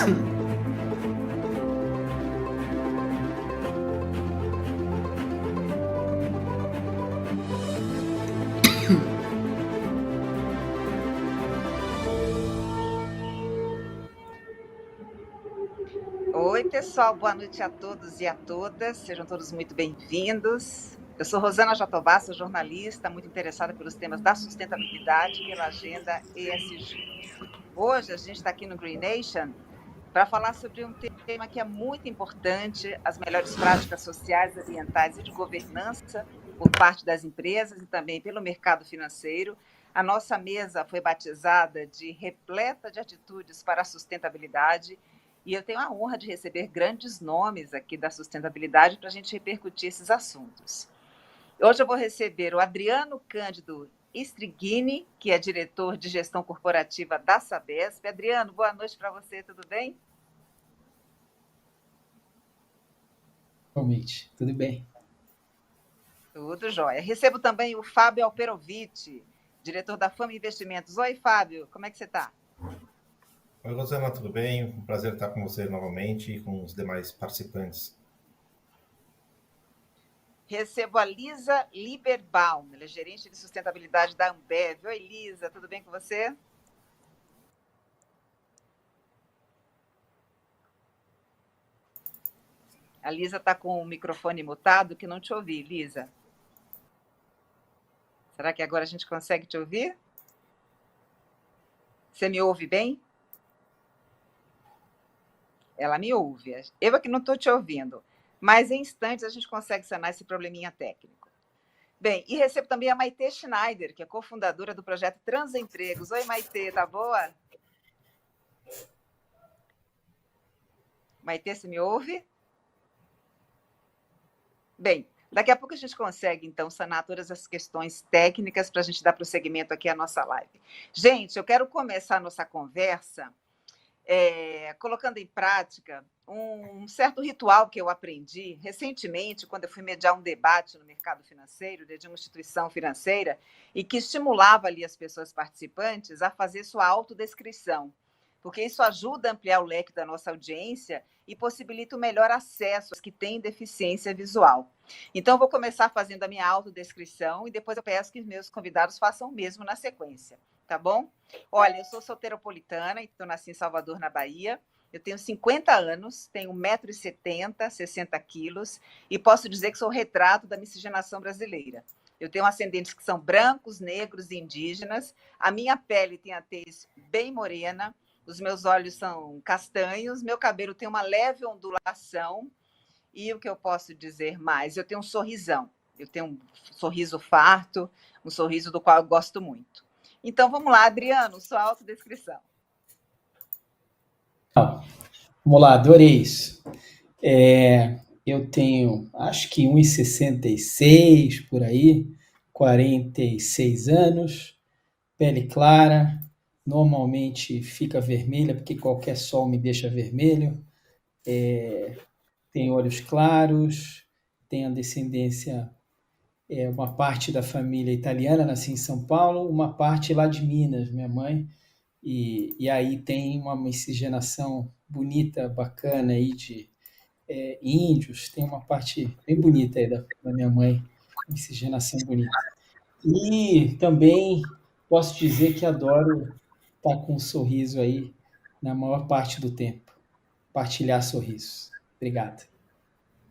Oi, pessoal, boa noite a todos e a todas, sejam todos muito bem-vindos. Eu sou Rosana Jatobá, sou jornalista, muito interessada pelos temas da sustentabilidade e pela agenda ESG. Hoje a gente está aqui no Green Nation para falar sobre um tema que é muito importante, as melhores práticas sociais, ambientais e de governança por parte das empresas e também pelo mercado financeiro. A nossa mesa foi batizada de Repleta de Atitudes para a Sustentabilidade e eu tenho a honra de receber grandes nomes aqui da sustentabilidade para a gente repercutir esses assuntos. Hoje eu vou receber o Adriano Cândido Strighini, que é diretor de gestão corporativa da Sabesp. Adriano, boa noite para você, tudo bem? Realmente, tudo bem. Tudo jóia. Recebo também o Fábio Alperovitch, diretor da Fama Investimentos. Oi, Fábio, como é que você está? Oi, Rosana, tudo bem? Um prazer estar com você novamente e com os demais participantes. Recebo a Lisa Lieberbaum, ela é gerente de sustentabilidade da Ambev. Oi, Lisa, tudo bem com você? A Lisa está com o microfone mutado, que não te ouvi, Lisa. Será que agora a gente consegue te ouvir? Você me ouve bem? Ela me ouve. Eu aqui não estou te ouvindo, mas em instantes a gente consegue sanar esse probleminha técnico. Bem, e recebo também a Maitê Schneider, que é cofundadora do projeto Transempregos. Oi, Maitê, tá boa? Maitê, você me ouve? Bem, daqui a pouco a gente consegue, então, sanar todas as questões técnicas para a gente dar prosseguimento aqui à nossa live. Gente, eu quero começar a nossa conversa colocando em prática um certo ritual que eu aprendi recentemente, quando eu fui mediar um debate no mercado financeiro, de uma instituição financeira, e que estimulava ali as pessoas participantes a fazer sua autodescrição, porque isso ajuda a ampliar o leque da nossa audiência e possibilita o melhor acesso às que têm deficiência visual. Então, eu vou começar fazendo a minha autodescrição e depois eu peço que os meus convidados façam o mesmo na sequência, tá bom? Olha, eu sou solteiropolitana, então nasci em Salvador, na Bahia. Eu tenho 50 anos, tenho 1,70 m, 60 quilos, e posso dizer que sou o retrato da miscigenação brasileira. Eu tenho ascendentes que são brancos, negros e indígenas. A minha pele tem a tez bem morena, os meus olhos são castanhos, meu cabelo tem uma leve ondulação. E o que eu posso dizer mais? Eu tenho um sorrisão, eu tenho um sorriso farto, um sorriso do qual eu gosto muito. Então, vamos lá, Adriano, sua autodescrição. Vamos lá, adorei isso. Eu tenho, acho que 1,66 por aí, 46 anos, pele clara, normalmente fica vermelha, porque qualquer sol me deixa vermelho. Tenho olhos claros, tenho a descendência, uma parte da família italiana, nasci em São Paulo, uma parte lá de Minas, minha mãe. E aí tem uma miscigenação bonita, bacana aí de índios, tem uma parte bem bonita aí da minha mãe, miscigenação bonita. E também posso dizer que adoro estar com um sorriso aí na maior parte do tempo, partilhar sorrisos. Obrigado.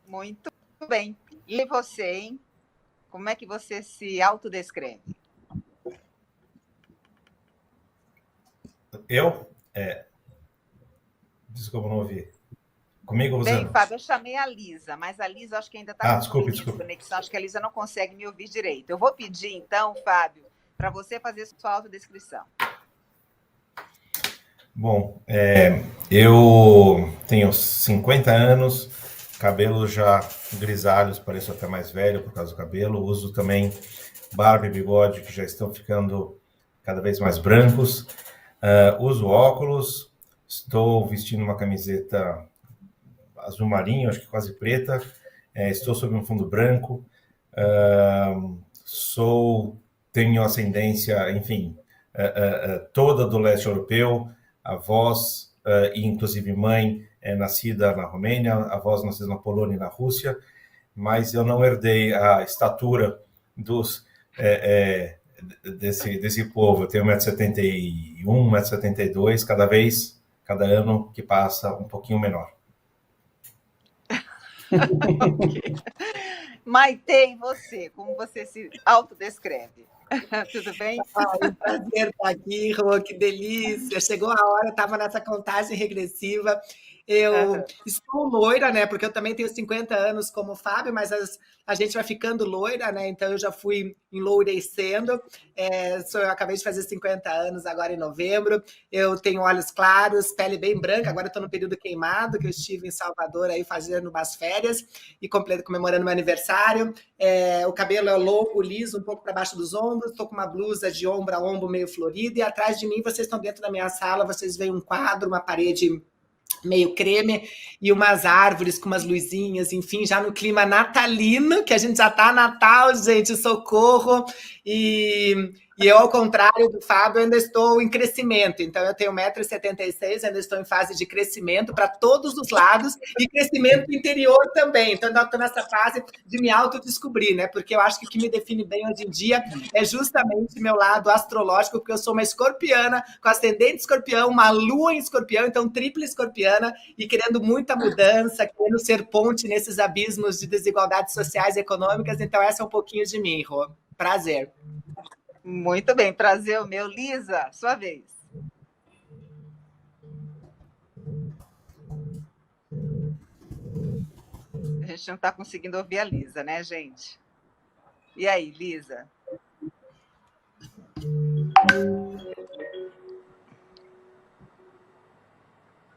Muito bem. E você, hein? Como é que você se autodescreve? Eu? Desculpa, não ouvi. Comigo, Rosana? Bem, Fábio, eu chamei a Lisa, mas a Lisa acho que ainda está com desculpe. de conexão, acho que a Lisa não consegue me ouvir direito. Eu vou pedir, então, Fábio, para você fazer sua autodescrição. Bom, eu tenho 50 anos, cabelo já grisalhos, pareço até mais velho por causa do cabelo. Uso também barba e bigode, que já estão ficando cada vez mais brancos. Uso óculos, estou vestindo uma camiseta azul marinho, acho que quase preta. Estou sob um fundo branco. Tenho ascendência, enfim, toda do leste europeu. A voz e inclusive mãe nascida na Romênia, avós nascidos na Polônia e na Rússia, mas eu não herdei a estatura desse povo. Eu tenho 1,71 m, 1,72 m, cada ano que passa, um pouquinho menor. Okay. Maite, e você? Como você se autodescreve? Tudo bem? Prazer estar aqui, Rô, que delícia. Chegou a hora, estava nessa contagem regressiva. Eu estou loira, né? Porque eu também tenho 50 anos como o Fábio, mas a gente vai ficando loira, né? Então eu já fui enlourecendo. Eu acabei de fazer 50 anos agora em novembro. Eu tenho olhos claros, pele bem branca. Agora eu estou no período queimado, que eu estive em Salvador aí fazendo umas férias e comemorando meu aniversário. O cabelo é longo, liso, um pouco para baixo dos ombros. Estou com uma blusa de ombro a ombro meio florida. E atrás de mim, vocês estão dentro da minha sala, vocês veem um quadro, uma parede meio creme e umas árvores com umas luzinhas, enfim, já no clima natalino, que a gente já tá Natal, gente, socorro. E eu, ao contrário do Fábio, ainda estou em crescimento. Então, eu tenho 1,76 m, ainda estou em fase de crescimento para todos os lados e crescimento interior também. Então, ainda estou nessa fase de me autodescobrir, né? Porque eu acho que o que me define bem hoje em dia é justamente meu lado astrológico, porque eu sou uma escorpiana, com ascendente escorpião, uma lua em escorpião, então tripla escorpiana, e querendo muita mudança, querendo ser ponte nesses abismos de desigualdades sociais e econômicas. Então, essa é um pouquinho de mim, Rô. Prazer. Muito bem, prazer o meu. Lisa, sua vez. A gente não está conseguindo ouvir a Lisa, né, gente? E aí, Lisa?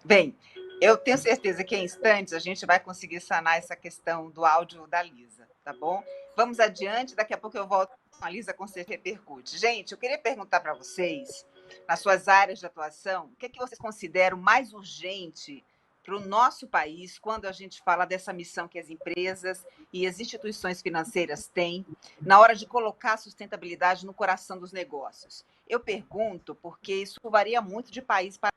Bem, eu tenho certeza que em instantes a gente vai conseguir sanar essa questão do áudio da Lisa, tá bom? Vamos adiante, daqui a pouco eu volto com a Lisa, com certeza repercute. Gente, eu queria perguntar para vocês, nas suas áreas de atuação, o que vocês consideram mais urgente para o nosso país quando a gente fala dessa missão que as empresas e as instituições financeiras têm na hora de colocar a sustentabilidade no coração dos negócios. Eu pergunto porque isso varia muito de país para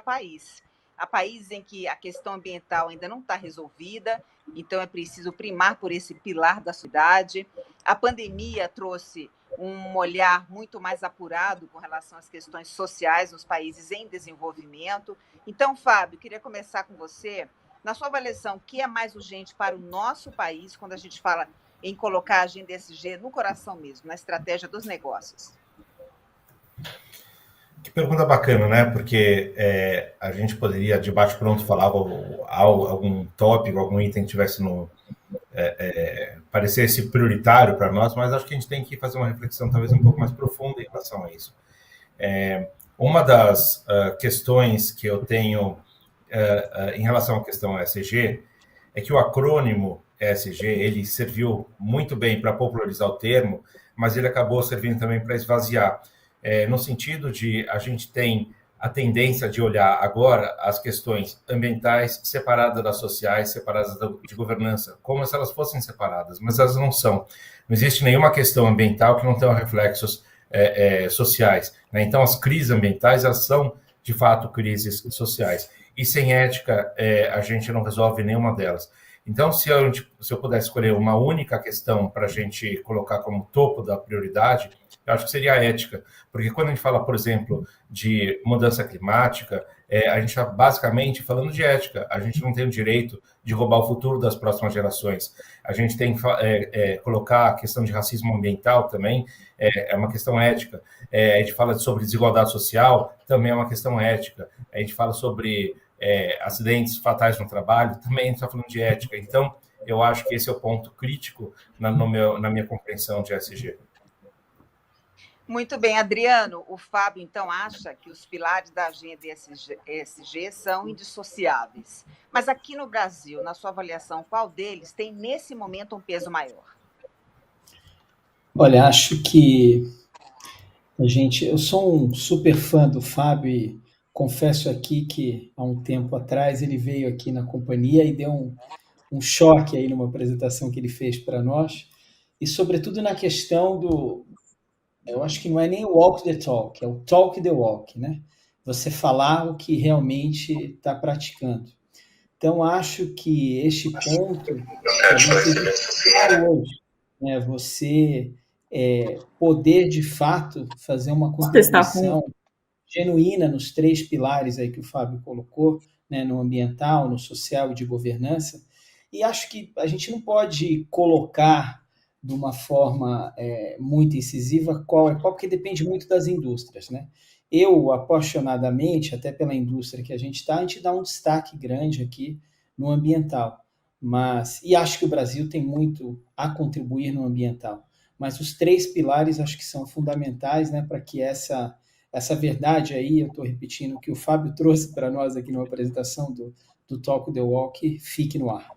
país. Há países em que a questão ambiental ainda não está resolvida, então é preciso primar por esse pilar da cidade. A pandemia trouxe um olhar muito mais apurado com relação às questões sociais nos países em desenvolvimento. Então, Fábio, queria começar com você. Na sua avaliação, o que é mais urgente para o nosso país quando a gente fala em colocar a agenda ESG no coração mesmo, na estratégia dos negócios? Que pergunta bacana, né? Porque a gente poderia, de bate-pronto, falar algum tópico, algum item que tivesse parecesse prioritário para nós, mas acho que a gente tem que fazer uma reflexão talvez um pouco mais profunda em relação a isso. Uma das questões que eu tenho em relação à questão ESG é que o acrônimo ESG, ele serviu muito bem para popularizar o termo, mas ele acabou servindo também para esvaziar. No sentido de a gente tem a tendência de olhar agora as questões ambientais separadas das sociais, separadas de governança, como se elas fossem separadas, mas elas não são. Não existe nenhuma questão ambiental que não tenha reflexos sociais, né? Então, as crises ambientais, elas são, de fato, crises sociais. E sem ética, a gente não resolve nenhuma delas. Então, se eu pudesse escolher uma única questão para a gente colocar como topo da prioridade, eu acho que seria a ética. Porque quando a gente fala, por exemplo, de mudança climática, a gente está basicamente falando de ética. A gente não tem o direito de roubar o futuro das próximas gerações. A gente tem que colocar a questão de racismo ambiental também, é uma questão ética. A gente fala sobre desigualdade social, também é uma questão ética. A gente fala sobre acidentes fatais no trabalho, também a gente está falando de ética. Então, eu acho que esse é o ponto crítico na minha compreensão de ESG. Muito bem, Adriano. O Fábio, então, acha que os pilares da agenda ESG são indissociáveis. Mas aqui no Brasil, na sua avaliação, qual deles tem, nesse momento, um peso maior? Olha, acho que eu sou um super fã do Fábio e confesso aqui que, há um tempo atrás, ele veio aqui na companhia e deu um choque aí numa apresentação que ele fez para nós, e sobretudo na questão eu acho que não é nem o walk the talk, é o talk the walk, né? você falar o que realmente está praticando. Então, acho que este ponto que a gente viu hoje, né, você poder, de fato, fazer uma contribuição genuína nos 3 pilares aí que o Fábio colocou, né, no ambiental, no social e de governança, e acho que a gente não pode colocar de uma forma muito incisiva qual é qual, porque depende muito das indústrias, né? Eu, apaixonadamente, até pela indústria que a gente dá um destaque grande aqui no ambiental, e acho que o Brasil tem muito a contribuir no ambiental, mas os 3 pilares acho que são fundamentais, né, para que essa verdade aí, eu estou repetindo o que o Fábio trouxe para nós aqui numa apresentação do Talk the Walk, fique no ar.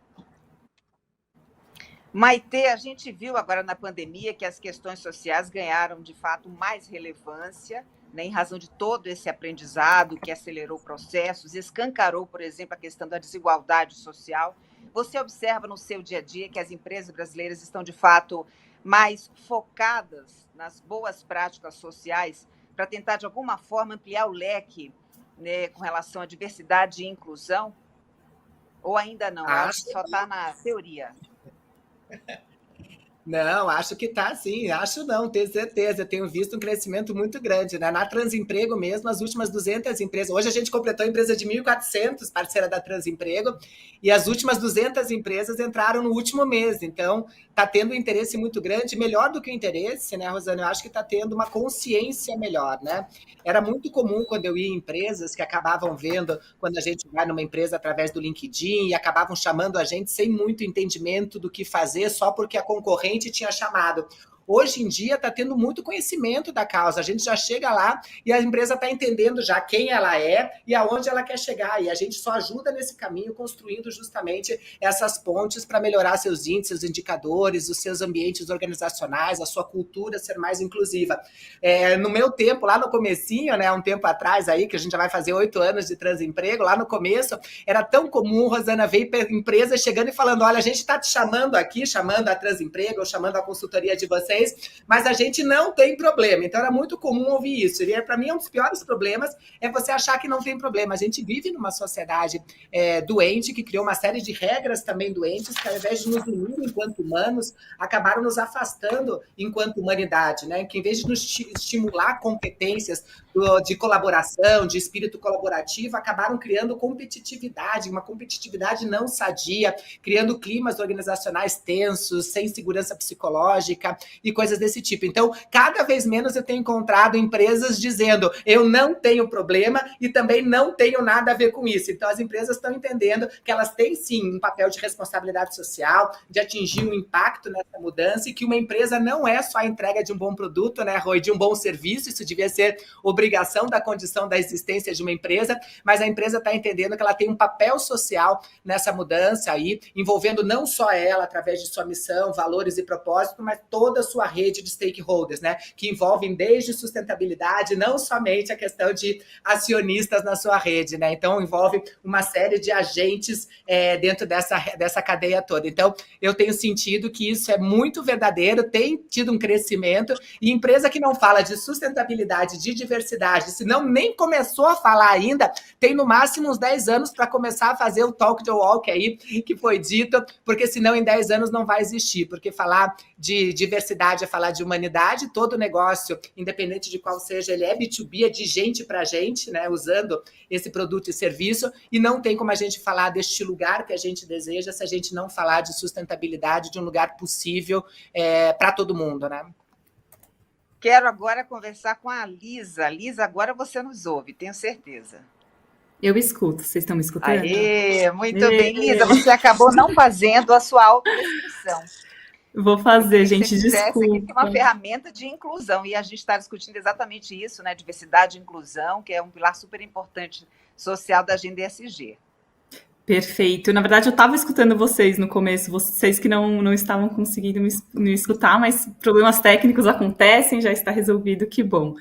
Maitê, a gente viu agora na pandemia que as questões sociais ganharam, de fato, mais relevância, né, em razão de todo esse aprendizado que acelerou processos, escancarou, por exemplo, a questão da desigualdade social. Você observa no seu dia a dia que as empresas brasileiras estão, de fato, mais focadas nas boas práticas sociais para tentar, de alguma forma, ampliar o leque, né, com relação à diversidade e inclusão? Ou ainda não? Acho que só está na teoria. Não, acho que tá sim, acho não, tenho certeza, eu tenho visto um crescimento muito grande, né? Na Transemprego mesmo, as últimas 200 empresas, hoje a gente completou a empresa de 1.400, parceira da Transemprego, e as últimas 200 empresas entraram no último mês, então tá tendo um interesse muito grande, melhor do que o interesse, né, Rosana? Eu acho que tá tendo uma consciência melhor, né? Era muito comum quando eu ia em empresas que acabavam vendo, quando a gente vai numa empresa através do LinkedIn e acabavam chamando a gente sem muito entendimento do que fazer, só porque a concorrente tinha chamado. Hoje em dia está tendo muito conhecimento da causa, a gente já chega lá e a empresa está entendendo já quem ela é e aonde ela quer chegar, e a gente só ajuda nesse caminho construindo justamente essas pontes para melhorar seus índices, seus indicadores, os seus ambientes organizacionais, a sua cultura ser mais inclusiva. No meu tempo, lá no comecinho, né, um tempo atrás aí, que a gente já vai fazer 8 anos de Transemprego, lá no começo, era tão comum, Rosana, ver empresas chegando e falando, olha, a gente está te chamando aqui, chamando a Transemprego, ou chamando a consultoria de vocês, mas a gente não tem problema. Então era muito comum ouvir isso. E para mim um dos piores problemas é você achar que não tem problema. A gente vive numa sociedade doente, que criou uma série de regras também doentes, que ao invés de nos unir enquanto humanos, acabaram nos afastando enquanto humanidade, né? Que em vez de nos estimular competências de colaboração, de espírito colaborativo, acabaram criando competitividade, uma competitividade não sadia, criando climas organizacionais tensos, sem segurança psicológica e coisas desse tipo. Então, cada vez menos eu tenho encontrado empresas dizendo, eu não tenho problema e também não tenho nada a ver com isso. Então, as empresas estão entendendo que elas têm, sim, um papel de responsabilidade social, de atingir um impacto nessa mudança, e que uma empresa não é só a entrega de um bom produto, né, Rô, de um bom serviço, isso devia ser obrigação da condição da existência de uma empresa, mas a empresa está entendendo que ela tem um papel social nessa mudança aí, envolvendo não só ela, através de sua missão, valores e propósito, mas toda a sua rede de stakeholders, né, que envolvem desde sustentabilidade, não somente a questão de acionistas na sua rede, né, então envolve uma série de agentes dentro dessa cadeia toda. Então, eu tenho sentido que isso é muito verdadeiro, tem tido um crescimento, e empresa que não fala de sustentabilidade, de diversidade, se não nem começou a falar ainda, tem no máximo uns 10 anos para começar a fazer o Talk the Walk aí, que foi dito, porque senão em 10 anos não vai existir, porque falar de diversidade é falar de humanidade, todo negócio, independente de qual seja, ele é B2B, é de gente para gente, né, usando esse produto e serviço, e não tem como a gente falar deste lugar que a gente deseja se a gente não falar de sustentabilidade, de um lugar possível para todo mundo, né? Quero agora conversar com a Lisa. Lisa, agora você nos ouve, tenho certeza. Eu escuto, vocês estão me escutando? Aê, muito bem. Lisa, você acabou não fazendo a sua autodescrição. Vou fazer, gente, desculpa. Aqui tem uma ferramenta de inclusão, e a gente está discutindo exatamente isso, né? Diversidade e inclusão, que é um pilar super importante social da agenda ESG. Perfeito. Na verdade, eu estava escutando vocês no começo, vocês que não estavam conseguindo me escutar, mas problemas técnicos acontecem, já está resolvido, que bom.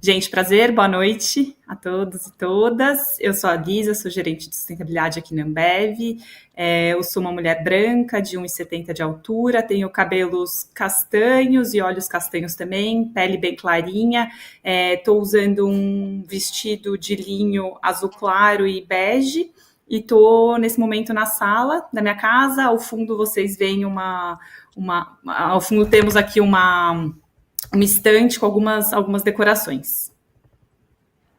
Gente, prazer, boa noite a todos e todas. Eu sou a Lisa, sou gerente de sustentabilidade aqui na Ambev. Eu sou uma mulher branca, de 1,70 de altura, tenho cabelos castanhos e olhos castanhos também, pele bem clarinha. Estou usando um vestido de linho azul claro e bege. E estou, nesse momento, na sala da minha casa. Ao fundo, vocês veem ao fundo, temos aqui uma estante com algumas decorações.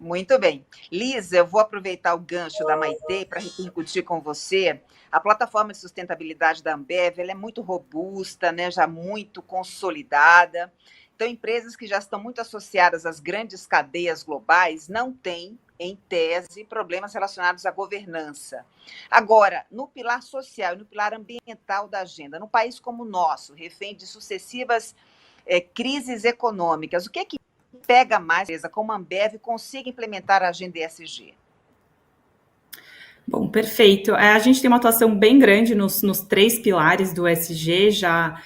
Muito bem. Lisa, eu vou aproveitar o gancho da Maitê para repercutir com você. A plataforma de sustentabilidade da Ambev, ela é muito robusta, né, já muito consolidada. Então, empresas que já estão muito associadas às grandes cadeias globais não têm, em tese, problemas relacionados à governança. Agora, no pilar social e no pilar ambiental da agenda, num país como o nosso, refém de sucessivas crises econômicas, o que é que pega mais, como a Ambev consiga implementar a agenda ESG? Bom, perfeito. A gente tem uma atuação bem grande nos 3 pilares do ESG, já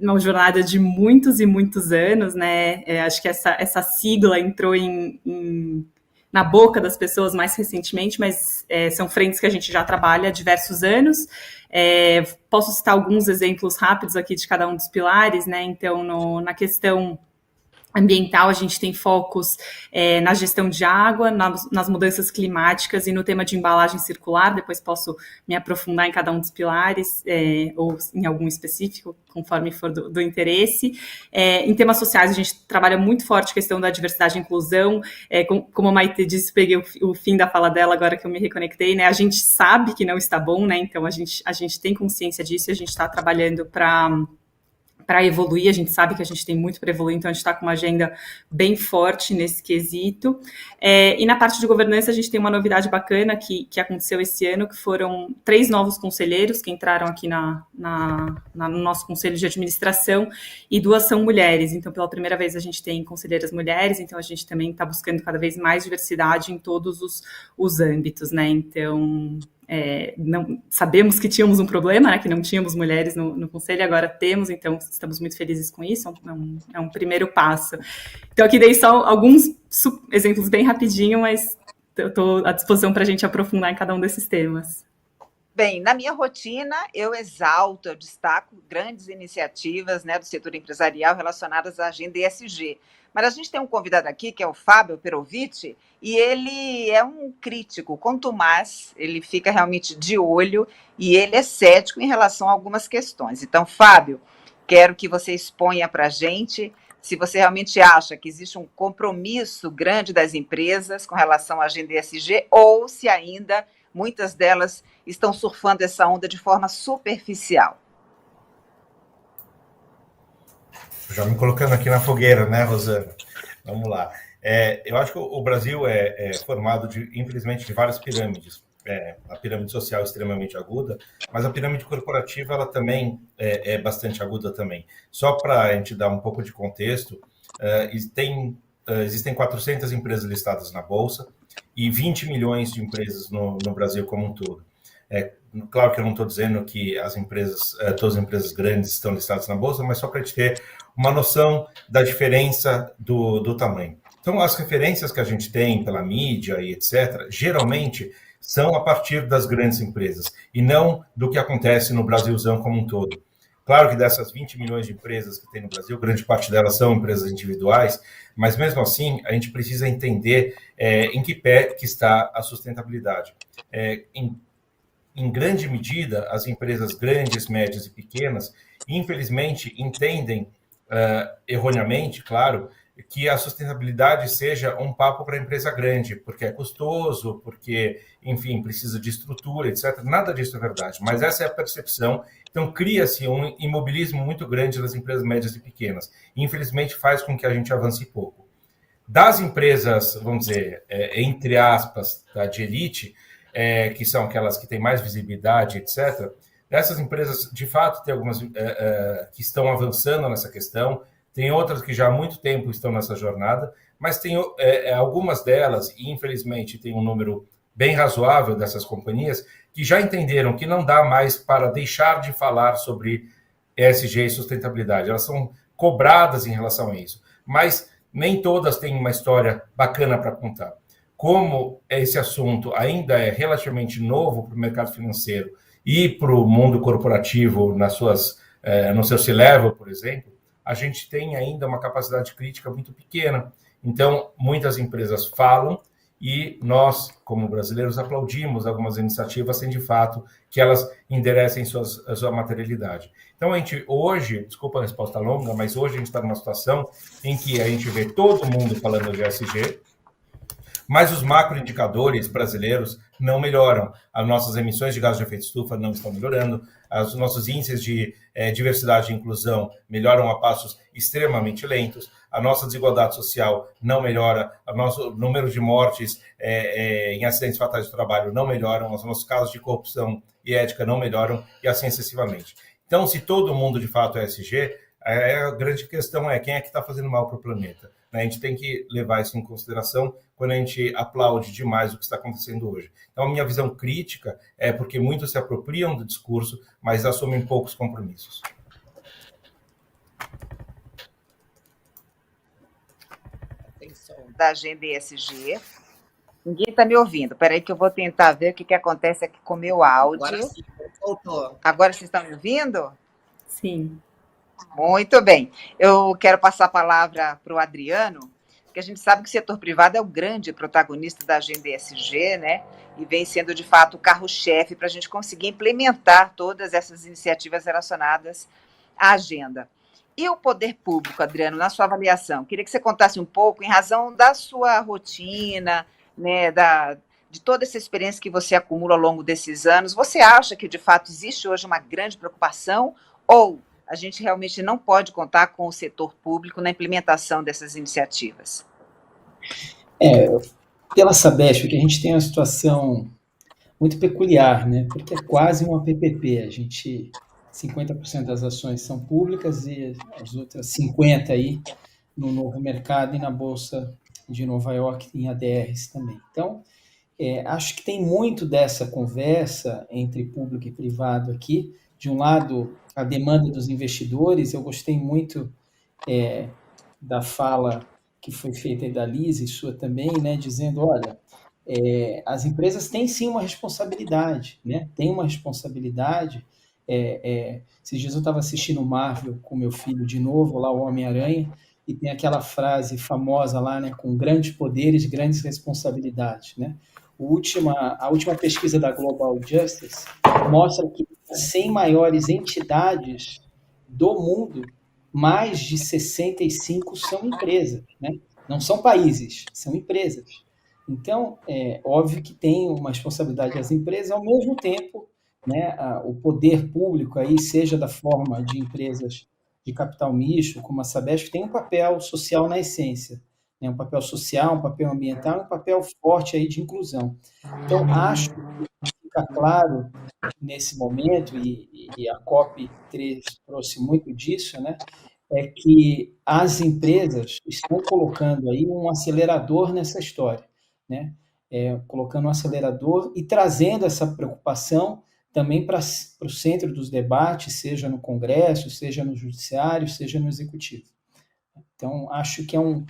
uma jornada de muitos e muitos anos, né? Acho que essa sigla entrou na boca das pessoas mais recentemente, mas são frentes que a gente já trabalha há diversos anos. Posso citar alguns exemplos rápidos aqui de cada um dos pilares, né? Então, na questão ambiental, a gente tem focos na gestão de água, nas mudanças climáticas e no tema de embalagem circular. Depois posso me aprofundar em cada um dos pilares, ou em algum específico, conforme for do interesse. Em temas sociais, a gente trabalha muito forte a questão da diversidade e inclusão. Como a Maite disse, peguei o fim da fala dela agora que eu me reconectei, né? A gente sabe que não está bom, né? Então, a gente tem consciência disso e a gente está trabalhando para evoluir. A gente sabe que a gente tem muito para evoluir, então a gente está com uma agenda bem forte nesse quesito. E na parte de governança, a gente tem uma novidade bacana que aconteceu esse ano, que foram 3 novos conselheiros que entraram aqui no nosso conselho de administração, e 2 são mulheres. Então, pela primeira vez, a gente tem conselheiras mulheres, então a gente também está buscando cada vez mais diversidade em todos os âmbitos, né? Então, sabemos que tínhamos um problema, né, que não tínhamos mulheres no conselho, agora temos, então estamos muito felizes com isso, é um primeiro passo. Então, aqui dei só alguns exemplos bem rapidinho, mas estou à disposição para a gente aprofundar em cada um desses temas. Bem, na minha rotina, eu exalto, eu destaco grandes iniciativas, né, do setor empresarial relacionadas à agenda ESG. Mas a gente tem um convidado aqui, que é o Fábio Perovici, e ele é um crítico, quanto mais ele fica realmente de olho, e ele é cético em relação a algumas questões. Então, Fábio, quero que você exponha para a gente se você realmente acha que existe um compromisso grande das empresas com relação à agenda ESG, ou se ainda muitas delas estão surfando essa onda de forma superficial. Já me colocando aqui na fogueira, né, Rosana? Vamos lá. Eu acho que o Brasil é formado, infelizmente, de várias pirâmides. A pirâmide social é extremamente aguda, mas a pirâmide corporativa ela também é bastante aguda também. Só para a gente dar um pouco de contexto, existem 400 empresas listadas na Bolsa e 20 milhões de empresas no Brasil como um todo. Claro que eu não estou dizendo que todas as empresas grandes estão listadas na Bolsa, mas só para a gente ter uma noção da diferença do tamanho. Então, as referências que a gente tem pela mídia e etc., geralmente são a partir das grandes empresas e não do que acontece no Brasilzão como um todo. Claro que dessas 20 milhões de empresas que tem no Brasil, grande parte delas são empresas individuais, mas mesmo assim a gente precisa entender em que pé que está a sustentabilidade. Em grande medida, as empresas grandes, médias e pequenas, infelizmente, entendem erroneamente, claro, que a sustentabilidade seja um papo para a empresa grande, porque é custoso, porque, enfim, precisa de estrutura, etc. Nada disso é verdade, mas essa é a percepção. Então, cria-se um imobilismo muito grande nas empresas médias e pequenas. E, infelizmente, faz com que a gente avance pouco. Das empresas, vamos dizer, entre aspas, de elite, que são aquelas que têm mais visibilidade, etc., dessas empresas, de fato, tem algumas que estão avançando nessa questão, tem outras que já há muito tempo estão nessa jornada, mas tem algumas delas, e infelizmente tem um número bem razoável dessas companhias, que já entenderam que não dá mais para deixar de falar sobre ESG e sustentabilidade. Elas são cobradas em relação a isso. Mas nem todas têm uma história bacana para contar. Como esse assunto ainda é relativamente novo para o mercado financeiro e para o mundo corporativo no seu C-Level, por exemplo, a gente tem ainda uma capacidade crítica muito pequena. Então, muitas empresas falam e nós, como brasileiros, aplaudimos algumas iniciativas sem, de fato, que elas enderecem a sua materialidade. Então, a gente hoje, desculpa a resposta longa, mas hoje a gente está numa situação em que a gente vê todo mundo falando de ESG, mas os macroindicadores brasileiros não melhoram. As nossas emissões de gases de efeito estufa não estão melhorando, os nossos índices de diversidade e inclusão melhoram a passos extremamente lentos, a nossa desigualdade social não melhora, o nosso número de mortes em acidentes fatais de trabalho não melhoram, os nossos casos de corrupção e ética não melhoram, e assim sucessivamente. Então, se todo mundo de fato é ESG, a grande questão é quem é que está fazendo mal para o planeta. A gente tem que levar isso em consideração quando a gente aplaude demais o que está acontecendo hoje. Então, a minha visão crítica é porque muitos se apropriam do discurso, mas assumem poucos compromissos. Da agenda ESG. Ninguém está me ouvindo. Espera aí que eu vou tentar ver o que acontece aqui com o meu áudio. Agora sim, voltou. Agora vocês estão me ouvindo? Sim. Muito bem. Eu quero passar a palavra para o Adriano, porque a gente sabe que o setor privado é o grande protagonista da agenda ESG, né? E vem sendo, de fato, o carro-chefe para a gente conseguir implementar todas essas iniciativas relacionadas à agenda. E o poder público, Adriano, na sua avaliação? Queria que você contasse um pouco, em razão da sua rotina, né, de toda essa experiência que você acumula ao longo desses anos. Você acha que, de fato, existe hoje uma grande preocupação ou a gente realmente não pode contar com o setor público na implementação dessas iniciativas? Pela Sabesp, que a gente tem uma situação muito peculiar, né? Porque é quase uma PPP. 50% das ações são públicas e as outras 50% aí no novo mercado e na Bolsa de Nova York em ADRs também. Então, acho que tem muito dessa conversa entre público e privado aqui. De um lado, a demanda dos investidores. Eu gostei muito da fala que foi feita aí da Liz e sua também, né, dizendo, olha, as empresas têm sim uma responsabilidade, né? Tem uma responsabilidade. Esses dias eu estava assistindo Marvel com meu filho de novo, lá o Homem-Aranha, e tem aquela frase famosa lá, né, com grandes poderes, grandes responsabilidades, né? A última pesquisa da Global Justice mostra que as 100 maiores entidades do mundo, mais de 65 são empresas, né? Não são países, são empresas. Então, é óbvio que tem uma responsabilidade das empresas, ao mesmo tempo, né, o poder público, aí, seja da forma de empresas de capital misto, como a Sabesp, tem um papel social na essência, né, um papel social, um papel ambiental, um papel forte aí de inclusão. Então, acho que fica claro nesse momento, e a COP3 trouxe muito disso, né, é que as empresas estão colocando aí um acelerador nessa história, né? Colocando um acelerador e trazendo essa preocupação também para o centro dos debates, seja no Congresso, seja no Judiciário, seja no Executivo. Então, acho que é um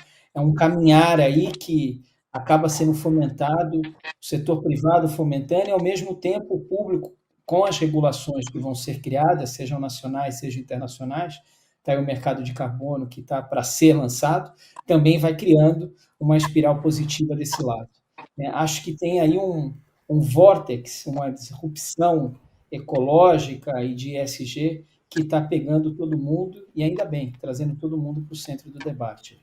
caminhar aí que acaba sendo fomentado, o setor privado fomentando, e, ao mesmo tempo, o público, com as regulações que vão ser criadas, sejam nacionais, sejam internacionais, está aí o mercado de carbono que está para ser lançado, também vai criando uma espiral positiva desse lado. Acho que tem aí um vórtex, uma disrupção ecológica e de ESG que está pegando todo mundo, e ainda bem, trazendo todo mundo para o centro do debate.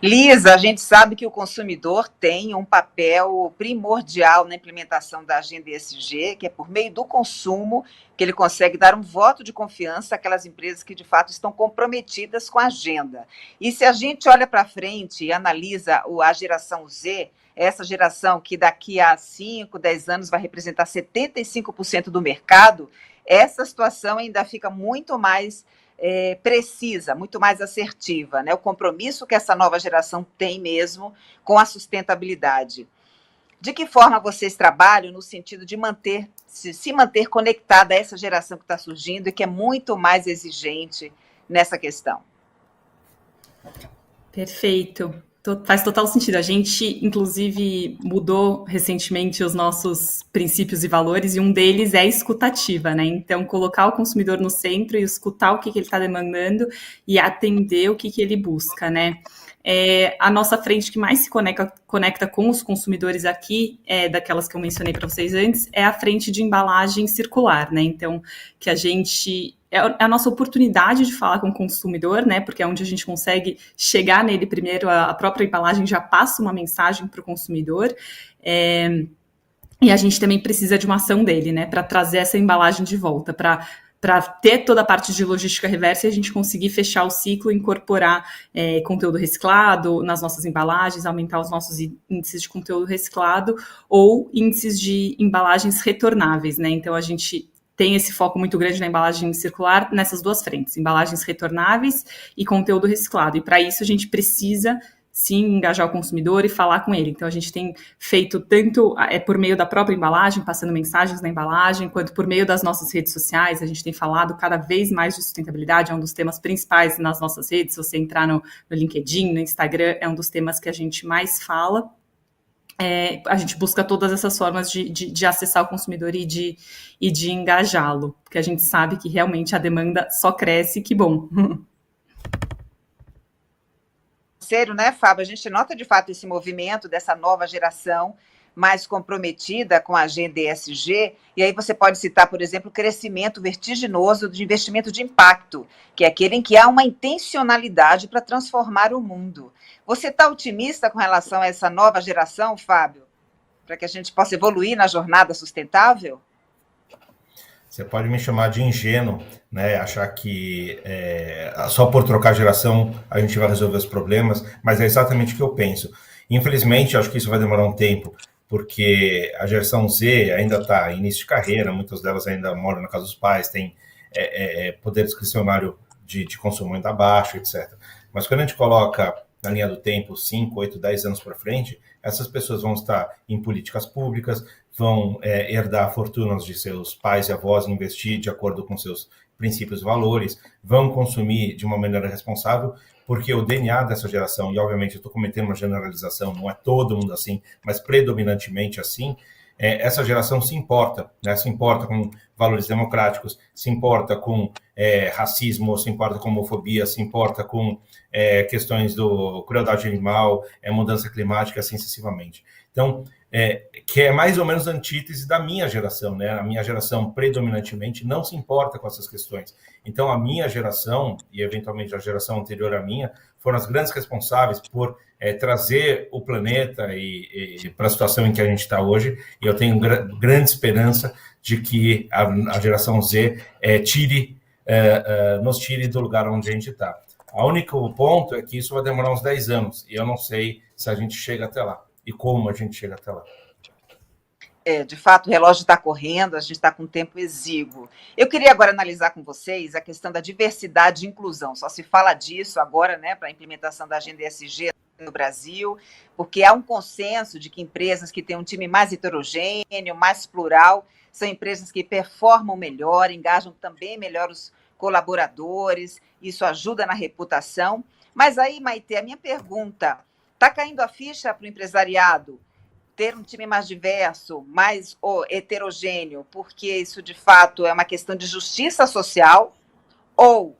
Lisa, a gente sabe que o consumidor tem um papel primordial na implementação da agenda ESG, que é por meio do consumo que ele consegue dar um voto de confiança àquelas empresas que, de fato, estão comprometidas com a agenda. E se a gente olha para frente e analisa a geração Z, essa geração que daqui a 5, 10 anos vai representar 75% do mercado, essa situação ainda fica muito mais precisa, muito mais assertiva, né? O compromisso que essa nova geração tem mesmo com a sustentabilidade. De que forma vocês trabalham no sentido de se manter conectada a essa geração que está surgindo e que é muito mais exigente nessa questão? Perfeito. Faz total sentido. A gente, inclusive, mudou recentemente os nossos princípios e valores, e um deles é a escutativa, né? Então, colocar o consumidor no centro e escutar o que ele está demandando e atender o que ele busca, né? A nossa frente que mais se conecta com os consumidores aqui, daquelas que eu mencionei para vocês antes, é a frente de embalagem circular, né? Então, que a gente... É a nossa oportunidade de falar com o consumidor, né? Porque é onde a gente consegue chegar nele primeiro, a própria embalagem já passa uma mensagem para o consumidor. E a gente também precisa de uma ação dele, né? Para trazer essa embalagem de volta, para ter toda a parte de logística reversa e a gente conseguir fechar o ciclo, incorporar conteúdo reciclado nas nossas embalagens, aumentar os nossos índices de conteúdo reciclado ou índices de embalagens retornáveis, né? Então, a gente tem esse foco muito grande na embalagem circular nessas duas frentes, embalagens retornáveis e conteúdo reciclado. E para isso a gente precisa, sim, engajar o consumidor e falar com ele. Então a gente tem feito tanto por meio da própria embalagem, passando mensagens na embalagem, quanto por meio das nossas redes sociais. A gente tem falado cada vez mais de sustentabilidade, é um dos temas principais nas nossas redes. Se você entrar no LinkedIn, no Instagram, é um dos temas que a gente mais fala. A gente busca todas essas formas de acessar o consumidor e de engajá-lo, porque a gente sabe que realmente a demanda só cresce, que bom. Sério, né, Fábio? A gente nota de fato esse movimento dessa nova geração mais comprometida com a agenda ESG, e aí você pode citar, por exemplo, o crescimento vertiginoso de investimento de impacto, que é aquele em que há uma intencionalidade para transformar o mundo. Você está otimista com relação a essa nova geração, Fábio? Para que a gente possa evoluir na jornada sustentável? Você pode me chamar de ingênuo, né? Achar que só por trocar geração a gente vai resolver os problemas, mas é exatamente o que eu penso. Infelizmente, acho que isso vai demorar um tempo, porque a geração Z ainda está em início de carreira, muitas delas ainda moram na casa dos pais, têm poder discricionário de consumo ainda baixo, etc. Mas quando a gente coloca na linha do tempo 5, 8, 10 anos para frente, essas pessoas vão estar em políticas públicas, vão herdar fortunas de seus pais e avós, investir de acordo com seus princípios e valores, vão consumir de uma maneira responsável, porque o DNA dessa geração, e obviamente eu estou cometendo uma generalização, não é todo mundo assim, mas predominantemente assim, essa geração se importa, né? Se importa com valores democráticos, se importa com racismo, se importa com homofobia, se importa com questões do crueldade animal, mudança climática, assim sucessivamente. Então, que é mais ou menos a antítese da minha geração, né? A minha geração predominantemente não se importa com essas questões. Então, a minha geração, e eventualmente a geração anterior à minha, foram as grandes responsáveis por trazer o planeta e para a situação em que a gente está hoje, e eu tenho grande esperança de que a geração Z nos tire do lugar onde a gente está. O único ponto é que isso vai demorar uns 10 anos, e eu não sei se a gente chega até lá, e como a gente chega até lá. De fato, o relógio está correndo, a gente está com tempo exíguo. Eu queria agora analisar com vocês a questão da diversidade e inclusão. Só se fala disso agora, né, para a implementação da agenda ESG no Brasil, porque há um consenso de que empresas que têm um time mais heterogêneo, mais plural, são empresas que performam melhor, engajam também melhor os colaboradores, isso ajuda na reputação. Mas aí, Maite, a minha pergunta, está caindo a ficha para o empresariado ter um time mais diverso, mais heterogêneo, porque isso, de fato, é uma questão de justiça social, ou